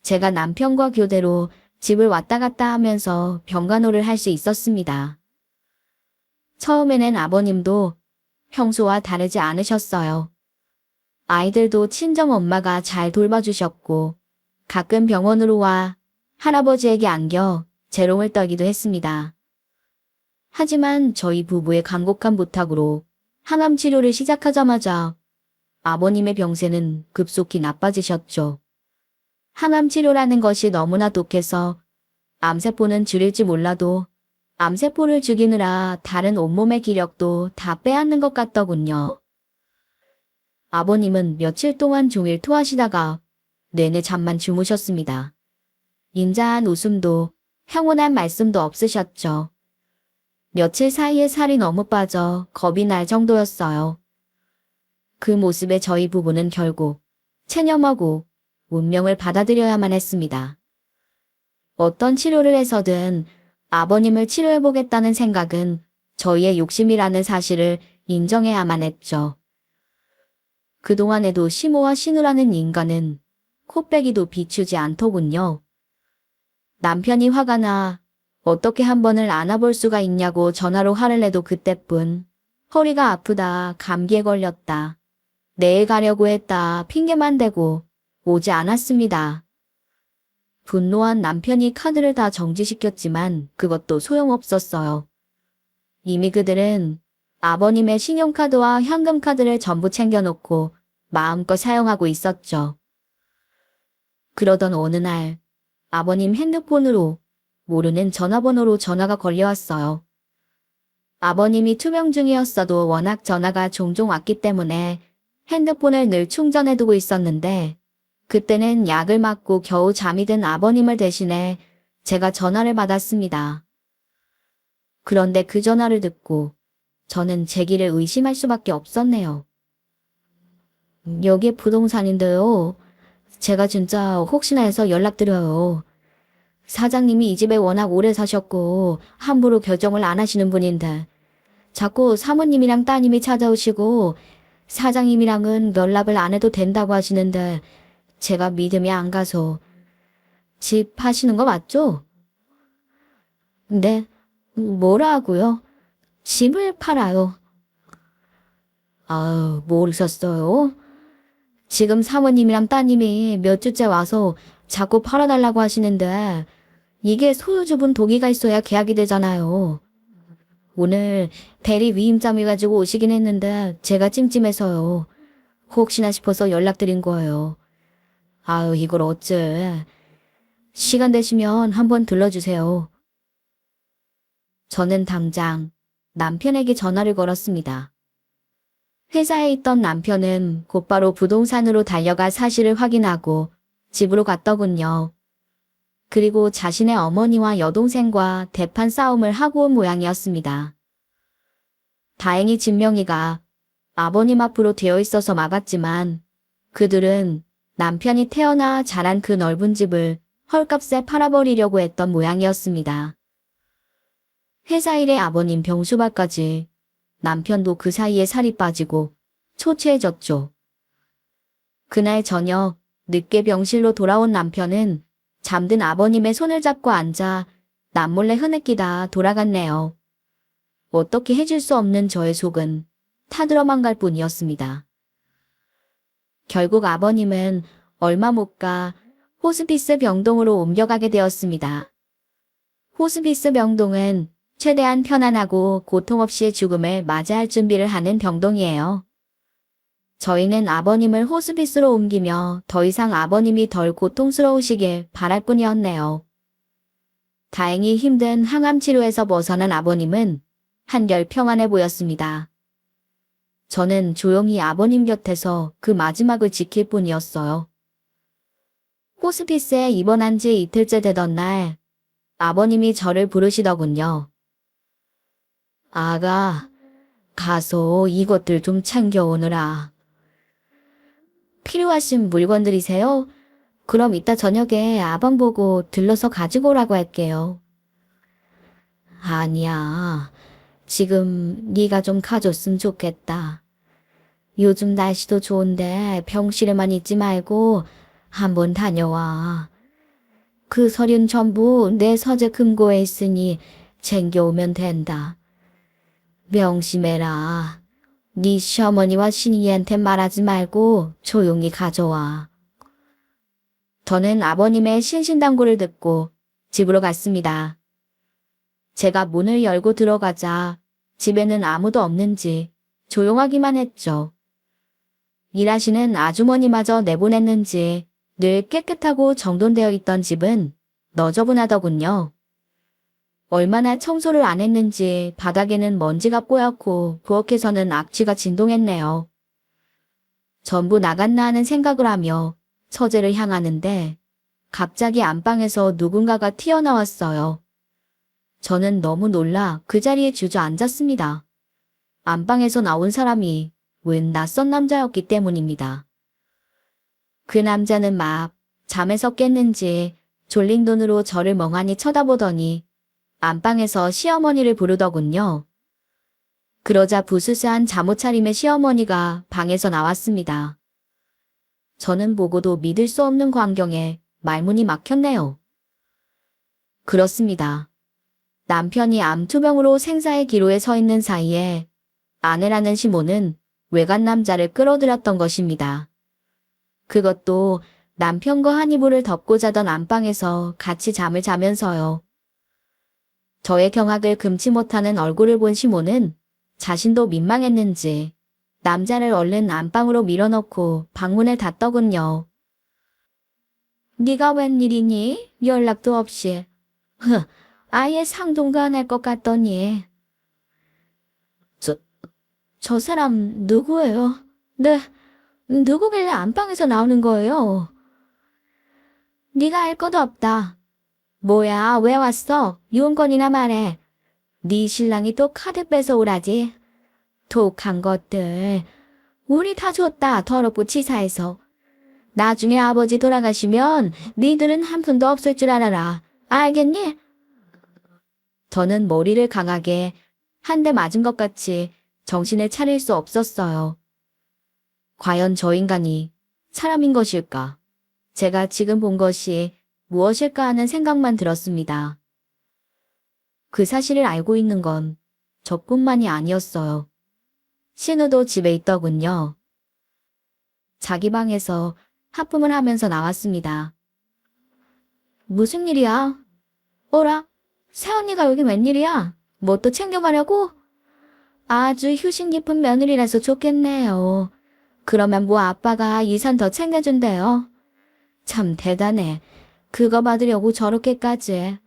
제가 남편과 교대로 집을 왔다 갔다 하면서 병간호를 할 수 있었습니다. 처음에는 아버님도 평소와 다르지 않으셨어요. 아이들도 친정엄마가 잘 돌봐주셨고 가끔 병원으로 와 할아버지에게 안겨 재롱을 떨기도 했습니다. 하지만 저희 부부의 간곡한 부탁으로 항암 치료를 시작하자마자 아버님의 병세는 급속히 나빠지셨죠. 항암 치료라는 것이 너무나 독해서 암세포는 줄일지 몰라도 암세포를 죽이느라 다른 온몸의 기력도 다 빼앗는 것 같더군요. 아버님은 며칠 동안 종일 토하시다가 내내 잠만 주무셨습니다. 인자한 웃음도 평온한 말씀도 없으셨죠. 며칠 사이에 살이 너무 빠져 겁이 날 정도였어요. 그 모습에 저희 부부는 결국 체념하고 운명을 받아들여야만 했습니다. 어떤 치료를 해서든 아버님을 치료해보겠다는 생각은 저희의 욕심이라는 사실을 인정해야만 했죠. 그동안에도 시모와 신우라는 인간은 코빼기도 비추지 않더군요. 남편이 화가 나 어떻게 한 번을 안아볼 수가 있냐고 전화로 화를 내도 그때뿐 허리가 아프다, 감기에 걸렸다, 내일 가려고 했다 핑계만 대고 오지 않았습니다. 분노한 남편이 카드를 다 정지시켰지만 그것도 소용없었어요. 이미 그들은 아버님의 신용카드와 현금카드를 전부 챙겨놓고 마음껏 사용하고 있었죠. 그러던 어느 날 아버님 핸드폰으로 모르는 전화번호로 전화가 걸려왔어요. 아버님이 투명 중이었어도 워낙 전화가 종종 왔기 때문에 핸드폰을 늘 충전해두고 있었는데 그때는 약을 맞고 겨우 잠이 든 아버님을 대신해 제가 전화를 받았습니다. 그런데 그 전화를 듣고 저는 제 길을 의심할 수밖에 없었네요. 여기 부동산인데요. 제가 진짜 혹시나 해서 연락드려요. 사장님이 이 집에 워낙 오래 사셨고 함부로 결정을 안 하시는 분인데 자꾸 사모님이랑 따님이 찾아오시고 사장님이랑은 연락을 안 해도 된다고 하시는데 제가 믿음이 안 가서. 집 파시는 거 맞죠? 네. 뭐라고요? 집을 팔아요. 아유, 모르셨어요? 지금 사모님이랑 따님이 몇 주째 와서 자꾸 팔아달라고 하시는데 이게 소유주분 동의가 있어야 계약이 되잖아요. 오늘 대리 위임장을 가지고 오시긴 했는데 제가 찜찜해서요. 혹시나 싶어서 연락드린 거예요. 아유, 이걸 어째. 시간 되시면 한번 들러주세요. 저는 당장 남편에게 전화를 걸었습니다. 회사에 있던 남편은 곧바로 부동산으로 달려가 사실을 확인하고 집으로 갔더군요. 그리고 자신의 어머니와 여동생과 대판 싸움을 하고 온 모양이었습니다. 다행히 진명이가 아버님 앞으로 되어 있어서 막았지만 그들은 남편이 태어나 자란 그 넓은 집을 헐값에 팔아버리려고 했던 모양이었습니다. 회사 일에 아버님 병수발까지 남편도 그 사이에 살이 빠지고 초췌해졌죠. 그날 저녁 늦게 병실로 돌아온 남편은 잠든 아버님의 손을 잡고 앉아 남몰래 흐느끼다 돌아갔네요. 어떻게 해줄 수 없는 저의 속은 타들어만 갈 뿐이었습니다. 결국 아버님은 얼마 못 가 호스피스 병동으로 옮겨가게 되었습니다. 호스피스 병동은 최대한 편안하고 고통 없이의 죽음을 맞이할 준비를 하는 병동이에요. 저희는 아버님을 호스피스로 옮기며 더 이상 아버님이 덜 고통스러우시길 바랄 뿐이었네요. 다행히 힘든 항암 치료에서 벗어난 아버님은 한결 평안해 보였습니다. 저는 조용히 아버님 곁에서 그 마지막을 지킬 뿐이었어요. 호스피스에 입원한 지 이틀째 되던 날 아버님이 저를 부르시더군요. 아가, 가서 이것들 좀 챙겨오느라. 필요하신 물건들이세요? 그럼 이따 저녁에 아방 보고 들러서 가지고 오라고 할게요. 아니야. 지금 네가 좀 가줬으면 좋겠다. 요즘 날씨도 좋은데 병실에만 있지 말고 한번 다녀와. 그 서류는 전부 내 서재 금고에 있으니 챙겨오면 된다. 명심해라. 네 시어머니와 신이한테 말하지 말고 조용히 가져와. 저는 아버님의 신신당부를 듣고 집으로 갔습니다. 제가 문을 열고 들어가자 집에는 아무도 없는지 조용하기만 했죠. 일하시는 아주머니마저 내보냈는지 늘 깨끗하고 정돈되어 있던 집은 너저분하더군요. 얼마나 청소를 안 했는지 바닥에는 먼지가 뽀얗고 부엌에서는 악취가 진동했네요. 전부 나갔나 하는 생각을 하며 서재를 향하는데 갑자기 안방에서 누군가가 튀어나왔어요. 저는 너무 놀라 그 자리에 주저앉았습니다. 안방에서 나온 사람이 웬 낯선 남자였기 때문입니다. 그 남자는 막 잠에서 깼는지 졸린 눈으로 저를 멍하니 쳐다보더니 안방에서 시어머니를 부르더군요. 그러자 부스스한 잠옷차림의 시어머니가 방에서 나왔습니다. 저는 보고도 믿을 수 없는 광경에 말문이 막혔네요. 그렇습니다. 남편이 암투병으로 생사의 기로에 서 있는 사이에 아내라는 시모는 외간 남자를 끌어들였던 것입니다. 그것도 남편과 한 이불을 덮고 자던 안방에서 같이 잠을 자면서요. 저의 경악을 금치 못하는 얼굴을 본 시모는 자신도 민망했는지 남자를 얼른 안방으로 밀어넣고 방문을 닫더군요. 네가 웬일이니? 연락도 없이. 아예 상동도 안 할 것 같더니. 저 사람 누구예요? 네, 누구길래 안방에서 나오는 거예요? 네가 알 것도 없다. 뭐야, 왜 왔어? 용건이나 말해. 네 신랑이 또 카드 뺏어 오라지. 독한 것들. 우리 다 줬다, 더럽고 치사해서. 나중에 아버지 돌아가시면 니들은 한 푼도 없을 줄 알아라. 알겠니? 저는 머리를 강하게 한 대 맞은 것 같이 정신을 차릴 수 없었어요. 과연 저 인간이 사람인 것일까? 제가 지금 본 것이 무엇일까 하는 생각만 들었습니다. 그 사실을 알고 있는 건 저뿐만이 아니었어요. 신우도 집에 있더군요. 자기 방에서 하품을 하면서 나왔습니다. 무슨 일이야? 어라? 새언니가 여기 웬일이야? 뭐 또 챙겨가려고? 아주 휴식 깊은 며느리라서 좋겠네요. 그러면 뭐 아빠가 이산 더 챙겨준대요. 참 대단해. 그거 받으려고 저렇게까지.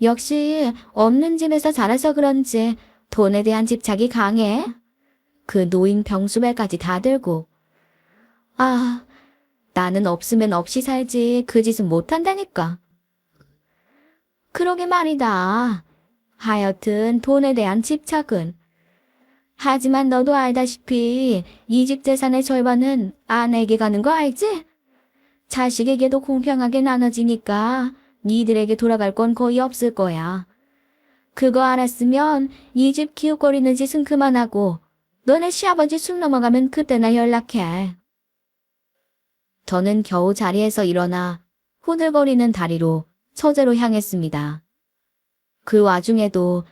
역시 없는 집에서 자라서 그런지 돈에 대한 집착이 강해. 그 노인 병수배까지 다 들고. 아, 나는 없으면 없이 살지 그 짓은 못한다니까. 그러게 말이다. 하여튼 돈에 대한 집착은. 하지만 너도 알다시피 이 집 재산의 절반은 아내에게 가는 거 알지? 자식에게도 공평하게 나눠지니까 니들에게 돌아갈 건 거의 없을 거야. 그거 알았으면 이 집 기웃거리는 짓은 그만하고 너네 시아버지 숨 넘어가면 그때나 연락해. 저는 겨우 자리에서 일어나 후들거리는 다리로 서재로 향했습니다. 그 와중에도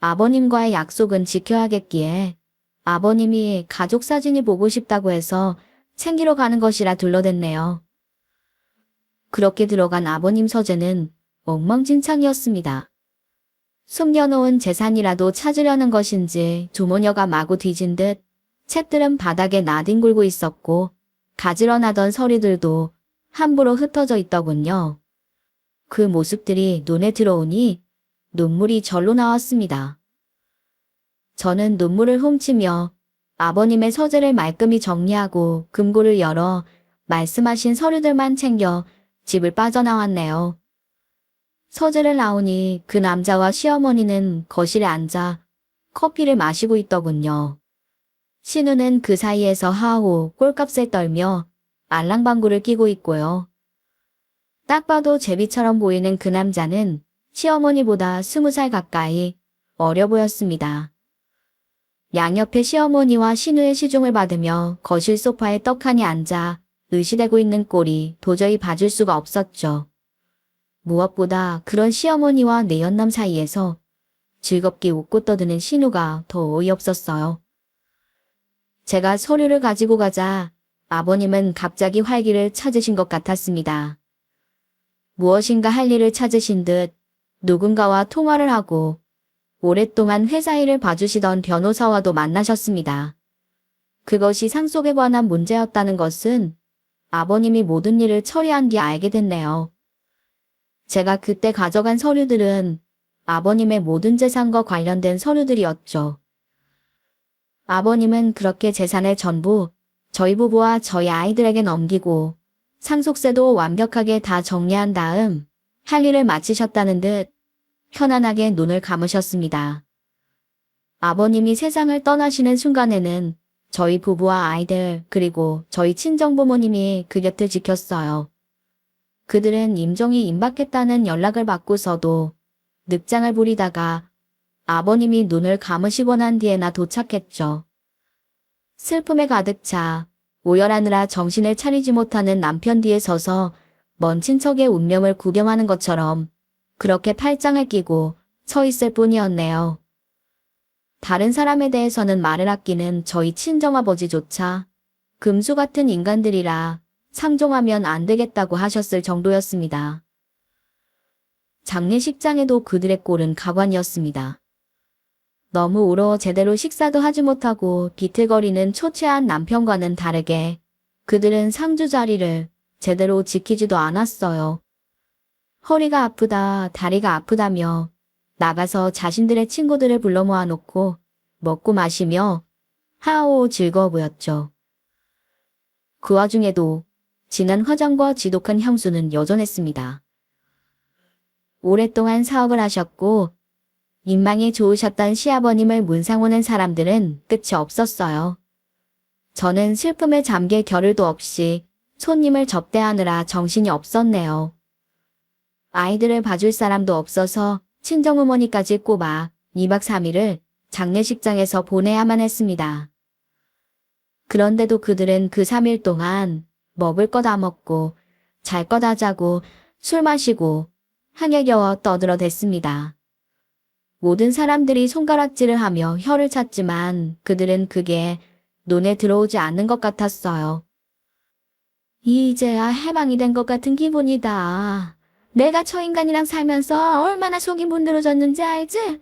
아버님과의 약속은 지켜야겠기에 아버님이 가족 사진이 보고 싶다고 해서 챙기러 가는 것이라 둘러댔네요. 그렇게 들어간 아버님 서재는 엉망진창이었습니다. 숨겨놓은 재산이라도 찾으려는 것인지 주모녀가 마구 뒤진 듯 책들은 바닥에 나뒹굴고 있었고 가지런하던 서류들도 함부로 흩어져 있더군요. 그 모습들이 눈에 들어오니 눈물이 절로 나왔습니다. 저는 눈물을 훔치며 아버님의 서재를 말끔히 정리하고 금고를 열어 말씀하신 서류들만 챙겨 집을 빠져나왔네요. 서재를 나오니 그 남자와 시어머니는 거실에 앉아 커피를 마시고 있더군요. 신우는 그 사이에서 하호 꼴값을 떨며 알랑방구를 끼고 있고요. 딱 봐도 제비처럼 보이는 그 남자는 시어머니보다 20살 가까이 어려 보였습니다. 양옆에 시어머니와 신우의 시중을 받으며 거실 소파에 떡하니 앉아 의시대고 있는 꼴이 도저히 봐줄 수가 없었죠. 무엇보다 그런 시어머니와 내연남 사이에서 즐겁게 웃고 떠드는 신우가 더 어이없었어요. 제가 서류를 가지고 가자 아버님은 갑자기 활기를 찾으신 것 같았습니다. 무엇인가 할 일을 찾으신 듯 누군가와 통화를 하고 오랫동안 회사 일을 봐주시던 변호사와도 만나셨습니다. 그것이 상속에 관한 문제였다는 것은 아버님이 모든 일을 처리한 뒤 알게 됐네요. 제가 그때 가져간 서류들은 아버님의 모든 재산과 관련된 서류들이었죠. 아버님은 그렇게 재산을 전부 저희 부부와 저희 아이들에게 넘기고 상속세도 완벽하게 다 정리한 다음 할 일을 마치셨다는 듯 편안하게 눈을 감으셨습니다. 아버님이 세상을 떠나시는 순간에는 저희 부부와 아이들 그리고 저희 친정부모님이 그 곁을 지켰어요. 그들은 임종이 임박했다는 연락을 받고서도 늑장을 부리다가 아버님이 눈을 감으시고 난 뒤에나 도착했죠. 슬픔에 가득 차 오열하느라 정신을 차리지 못하는 남편 뒤에 서서 먼 친척의 운명을 구경하는 것처럼 그렇게 팔짱을 끼고 서 있을 뿐이었네요. 다른 사람에 대해서는 말을 아끼는 저희 친정아버지조차 금수 같은 인간들이라 상종하면 안 되겠다고 하셨을 정도였습니다. 장례식장에도 그들의 꼴은 가관이었습니다. 너무 울어 제대로 식사도 하지 못하고 비틀거리는 초췌한 남편과는 다르게 그들은 상주 자리를 제대로 지키지도 않았어요. 허리가 아프다, 다리가 아프다며 나가서 자신들의 친구들을 불러 모아놓고 먹고 마시며 하오 즐거워 보였죠. 그 와중에도 진한 화장과 지독한 향수는 여전했습니다. 오랫동안 사업을 하셨고 인망이 좋으셨던 시아버님을 문상오는 사람들은 끝이 없었어요. 저는 슬픔에 잠길 겨를도 없이 손님을 접대하느라 정신이 없었네요. 아이들을 봐줄 사람도 없어서 친정어머니까지 꼽아 2박 3일을 장례식장에서 보내야만 했습니다. 그런데도 그들은 그 3일 동안 먹을 거 다 먹고 잘 거 다 자고 술 마시고 항에 겨워 떠들어댔습니다. 모든 사람들이 손가락질을 하며 혀를 찼지만 그들은 그게 눈에 들어오지 않는 것 같았어요. 이제야 해방이 된 것 같은 기분이다. 내가 저 인간이랑 살면서 얼마나 속이 문드러졌는지 알지?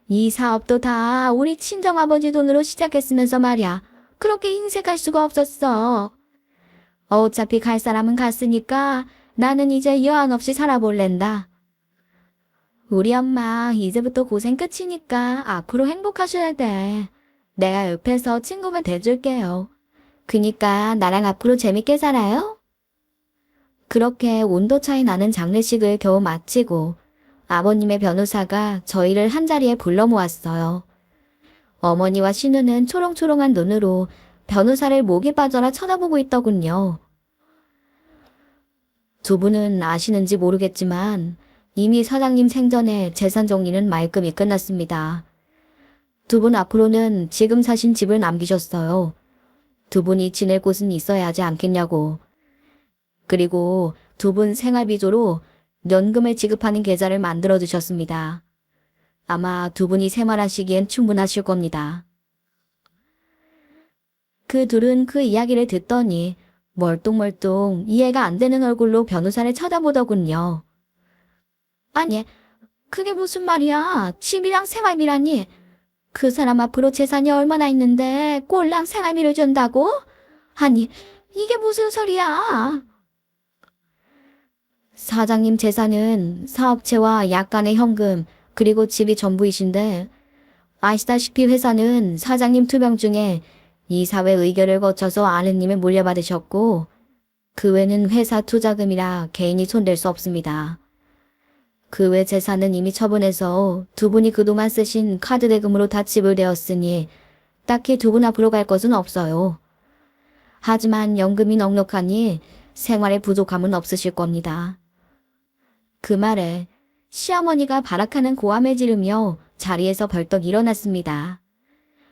이 사업도 다 우리 친정아버지 돈으로 시작했으면서 말이야. 그렇게 인색할 수가 없었어. 어차피 갈 사람은 갔으니까 나는 이제 여한 없이 살아볼랜다. 우리 엄마 이제부터 고생 끝이니까 앞으로 행복하셔야 돼. 내가 옆에서 친구분 돼줄게요. 그니까 나랑 앞으로 재밌게 살아요? 그렇게 온도 차이 나는 장례식을 겨우 마치고 아버님의 변호사가 저희를 한자리에 불러 모았어요. 어머니와 신우는 초롱초롱한 눈으로 변호사를 목에 빠져라 쳐다보고 있더군요. 두 분은 아시는지 모르겠지만 이미 사장님 생전에 재산 정리는 말끔히 끝났습니다. 두 분 앞으로는 지금 사신 집을 남기셨어요. 두 분이 지낼 곳은 있어야 하지 않겠냐고. 그리고 두 분 생활비조로 연금을 지급하는 계좌를 만들어 두셨습니다. 아마 두 분이 생활하시기엔 충분하실 겁니다. 그 둘은 그 이야기를 듣더니 멀뚱멀뚱 이해가 안 되는 얼굴로 변호사를 쳐다보더군요. 아니, 그게 무슨 말이야? 집이랑 생활비라니. 그 사람 앞으로 재산이 얼마나 있는데 꼴랑 생활비를 준다고? 아니, 이게 무슨 소리야? 사장님 재산은 사업체와 약간의 현금, 그리고 집이 전부이신데 아시다시피 회사는 사장님 2명 중에 이사회 의결을 거쳐서 아드님을 물려받으셨고 그 외는 회사 투자금이라 개인이 손댈 수 없습니다. 그 외 재산은 이미 처분해서 두 분이 그동안 쓰신 카드 대금으로 다 지불되었으니 딱히 두 분 앞으로 갈 것은 없어요. 하지만 연금이 넉넉하니 생활에 부족함은 없으실 겁니다. 그 말에 시어머니가 발악하는 고함을 지르며 자리에서 벌떡 일어났습니다.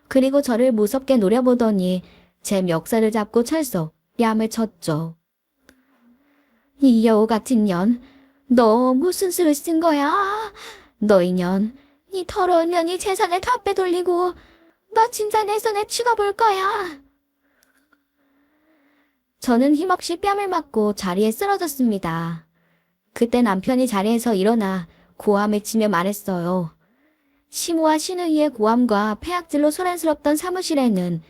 그리고 저를 무섭게 노려보더니 제 멱살을 잡고 철썩 뺨을 쳤죠. 이 여우 같은 년, 너 무슨 수를 쓴 거야? 너 이 년, 이 더러운 년이 재산을 다 빼돌리고 너 진짜 내 손에 죽어볼 거야. 저는 힘없이 뺨을 맞고 자리에 쓰러졌습니다. 그때 남편이 자리에서 일어나 고함을 치며 말했어요. 시모와 신우이의 고함과 폐악질로 소란스럽던 사무실에는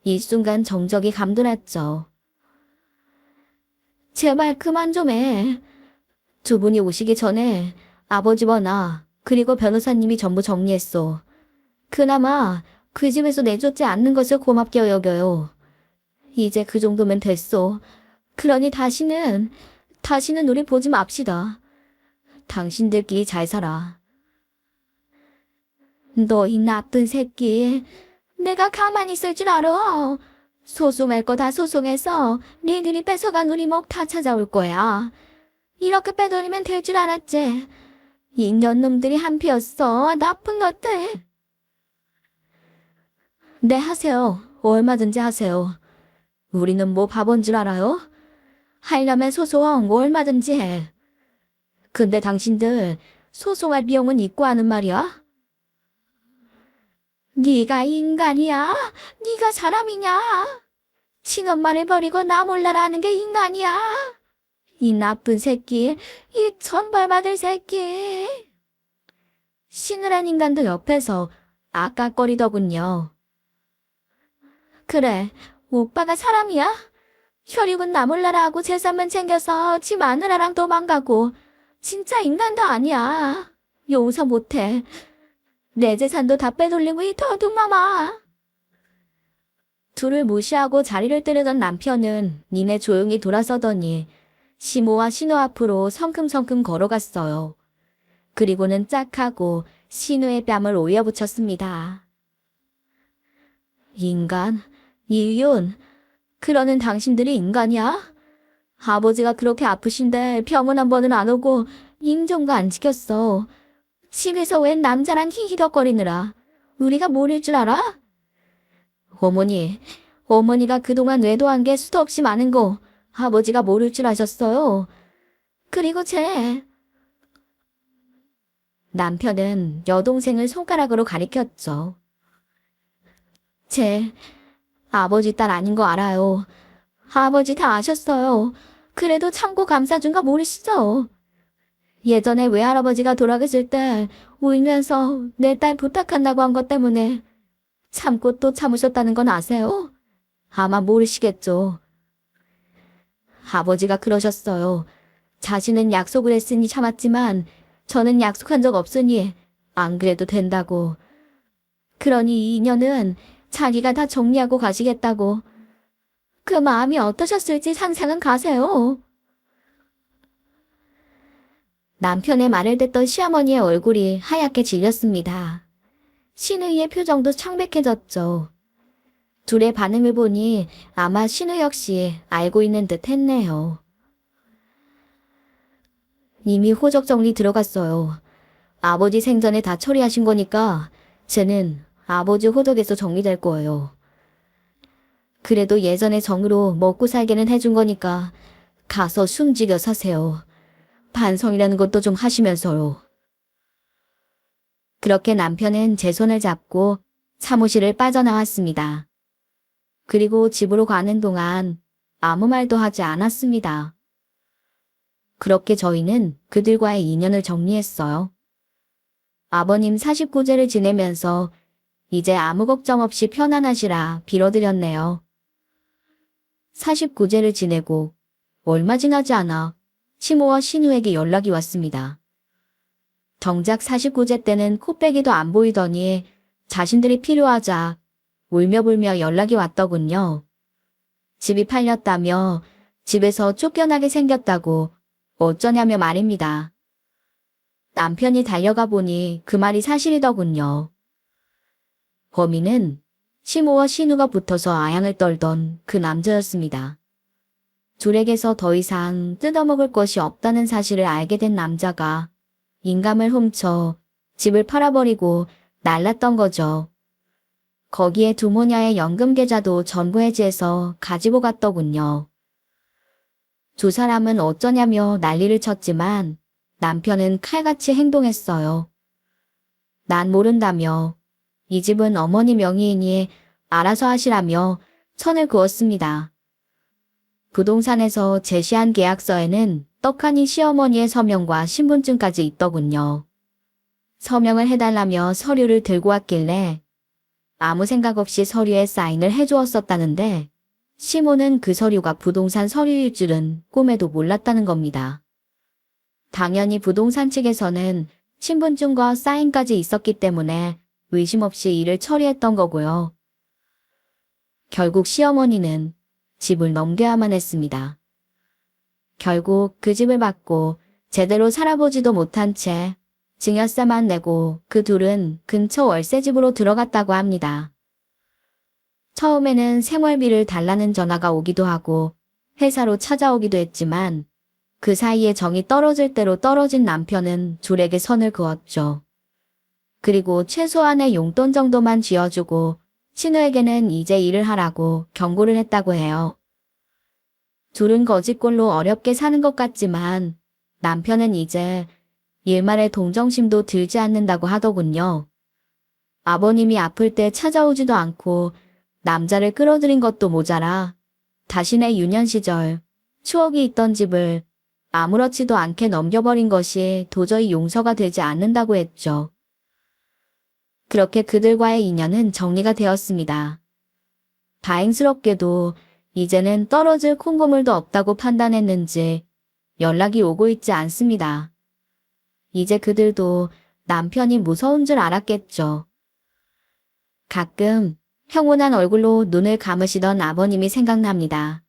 이 순간 정적이 감돌았죠. 제발 그만 좀 해. 두 분이 오시기 전에 아버지와 나 그리고 변호사님이 전부 정리했소. 그나마 그 집에서 내쫓지 않는 것을 고맙게 여겨요. 이제 그 정도면 됐소. 그러니 다시는 우리 보지 맙시다. 당신들끼리 잘 살아. 너 이 나쁜 새끼. 내가 가만히 있을 줄 알아. 소송할 거 다 소송해서 니들이 뺏어간 우리 목 다 찾아올 거야. 이렇게 빼돌리면 될 줄 알았지. 인연놈들이 한피였어. 나쁜 것들. 네, 하세요. 얼마든지 하세요. 우리는 뭐 바본 줄 알아요? 하려면 소송 얼마든지 해. 근데 당신들 소송할 비용은 있고 하는 말이야? 네가 인간이야? 네가 사람이냐? 친엄마를 버리고 나 몰라라는 게 인간이야? 이 나쁜 새끼, 이 천벌받을 새끼. 신우란 인간도 옆에서 아까거리더군요. 그래, 오빠가 사람이야? 혈육은 나 몰라라 하고 재산만 챙겨서 지 마누라랑 도망가고 진짜 인간도 아니야. 용서 못해. 내 재산도 다 빼돌리고 이 도둑놈아. 둘을 무시하고 자리를 뜨려던 남편은 니네 조용히 돌아서더니 시모와 신우 앞으로 성큼성큼 걸어갔어요. 그리고는 짝하고 신우의 뺨을 오여붙였습니다. 인간, 이윤, 그러는 당신들이 인간이야? 아버지가 그렇게 아프신데 병원 한 번은 안 오고 임종도 안 지켰어. 집에서 웬 남자랑 히히덕거리느라 우리가 모를 줄 알아? 어머니가 그동안 외도한 게 수도 없이 많은 거 아버지가 모를 줄 아셨어요. 그리고 남편은 여동생을 손가락으로 가리켰죠. 아버지 딸 아닌 거 알아요. 아버지 다 아셨어요. 그래도 참고 감싸준 거 모르시죠? 예전에 외할아버지가 돌아가실 때 울면서 내 딸 부탁한다고 한 것 때문에 참고 또 참으셨다는 건 아세요? 아마 모르시겠죠. 아버지가 그러셨어요. 자신은 약속을 했으니 참았지만 저는 약속한 적 없으니 안 그래도 된다고. 그러니 이 인연은 자기가 다 정리하고 가시겠다고. 그 마음이 어떠셨을지 상상은 가세요. 남편의 말을 듣던 시어머니의 얼굴이 하얗게 질렸습니다. 신우이의 표정도 창백해졌죠. 둘의 반응을 보니 아마 신우 역시 알고 있는 듯 했네요. 이미 호적 정리 들어갔어요. 아버지 생전에 다 처리하신 거니까 쟤는 아버지 호적에서 정리될 거예요. 그래도 예전의 정으로 먹고 살게는 해준 거니까 가서 숨지겨 사세요. 반성이라는 것도 좀 하시면서요. 그렇게 남편은 제 손을 잡고 사무실을 빠져나왔습니다. 그리고 집으로 가는 동안 아무 말도 하지 않았습니다. 그렇게 저희는 그들과의 인연을 정리했어요. 아버님 49제를 지내면서 이제 아무 걱정 없이 편안하시라 빌어드렸네요. 49제를 지내고 얼마 지나지 않아 시모와 신우에게 연락이 왔습니다. 정작 49제 때는 코빼기도 안 보이더니 자신들이 필요하자 울며불며 연락이 왔더군요. 집이 팔렸다며 집에서 쫓겨나게 생겼다고 어쩌냐며 말입니다. 남편이 달려가 보니 그 말이 사실이더군요. 범인은 시모와 신우가 붙어서 아양을 떨던 그 남자였습니다. 둘에게서 더 이상 뜯어먹을 것이 없다는 사실을 알게 된 남자가 인감을 훔쳐 집을 팔아버리고 날랐던 거죠. 거기에 두모녀의 연금 계좌도 전부 해지해서 가지고 갔더군요. 두 사람은 어쩌냐며 난리를 쳤지만 남편은 칼같이 행동했어요. 난 모른다며 이 집은 어머니 명의이니 알아서 하시라며 선을 그었습니다. 부동산에서 제시한 계약서에는 떡하니 시어머니의 서명과 신분증까지 있더군요. 서명을 해달라며 서류를 들고 왔길래 아무 생각 없이 서류에 사인을 해주었었다는데 시모는 그 서류가 부동산 서류일 줄은 꿈에도 몰랐다는 겁니다. 당연히 부동산 측에서는 신분증과 사인까지 있었기 때문에 의심 없이 일을 처리했던 거고요. 결국 시어머니는 집을 넘겨야만 했습니다. 결국 그 집을 받고 제대로 살아보지도 못한 채 증여세만 내고 그 둘은 근처 월세집으로 들어갔다고 합니다. 처음에는 생활비를 달라는 전화가 오기도 하고 회사로 찾아오기도 했지만 그 사이에 정이 떨어질 대로 떨어진 남편은 둘에게 선을 그었죠. 그리고 최소한의 용돈 정도만 쥐어주고 신우에게는 이제 일을 하라고 경고를 했다고 해요. 둘은 거짓골로 어렵게 사는 것 같지만 남편은 이제 일말의 동정심도 들지 않는다고 하더군요. 아버님이 아플 때 찾아오지도 않고 남자를 끌어들인 것도 모자라 자신의 유년 시절 추억이 있던 집을 아무렇지도 않게 넘겨버린 것이 도저히 용서가 되지 않는다고 했죠. 그렇게 그들과의 인연은 정리가 되었습니다. 다행스럽게도 이제는 떨어질 콩고물도 없다고 판단했는지 연락이 오고 있지 않습니다. 이제 그들도 남편이 무서운 줄 알았겠죠. 가끔 평온한 얼굴로 눈을 감으시던 아버님이 생각납니다.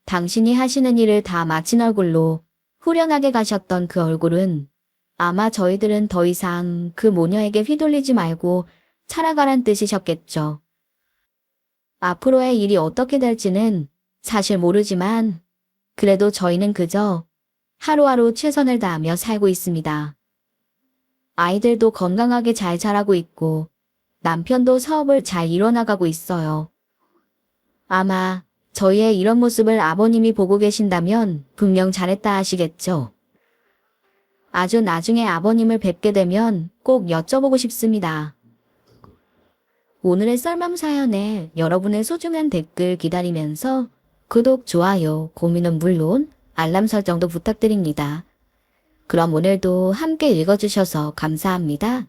당신이 하시는 일을 다 마친 얼굴로 후련하게 가셨던 그 얼굴은 아마 저희들은 더 이상 그 모녀에게 휘둘리지 말고 살아가란 뜻이셨겠죠. 앞으로의 일이 어떻게 될지는 사실 모르지만 그래도 저희는 그저 하루하루 최선을 다하며 살고 있습니다. 아이들도 건강하게 잘 자라고 있고 남편도 사업을 잘 이뤄나가고 있어요. 아마 저희의 이런 모습을 아버님이 보고 계신다면 분명 잘했다 하시겠죠. 아주 나중에 아버님을 뵙게 되면 꼭 여쭤보고 싶습니다. 오늘의 썰맘 사연에 여러분의 소중한 댓글 기다리면서 구독, 좋아요, 고민은 물론 알람 설정도 부탁드립니다. 그럼 오늘도 함께 읽어주셔서 감사합니다.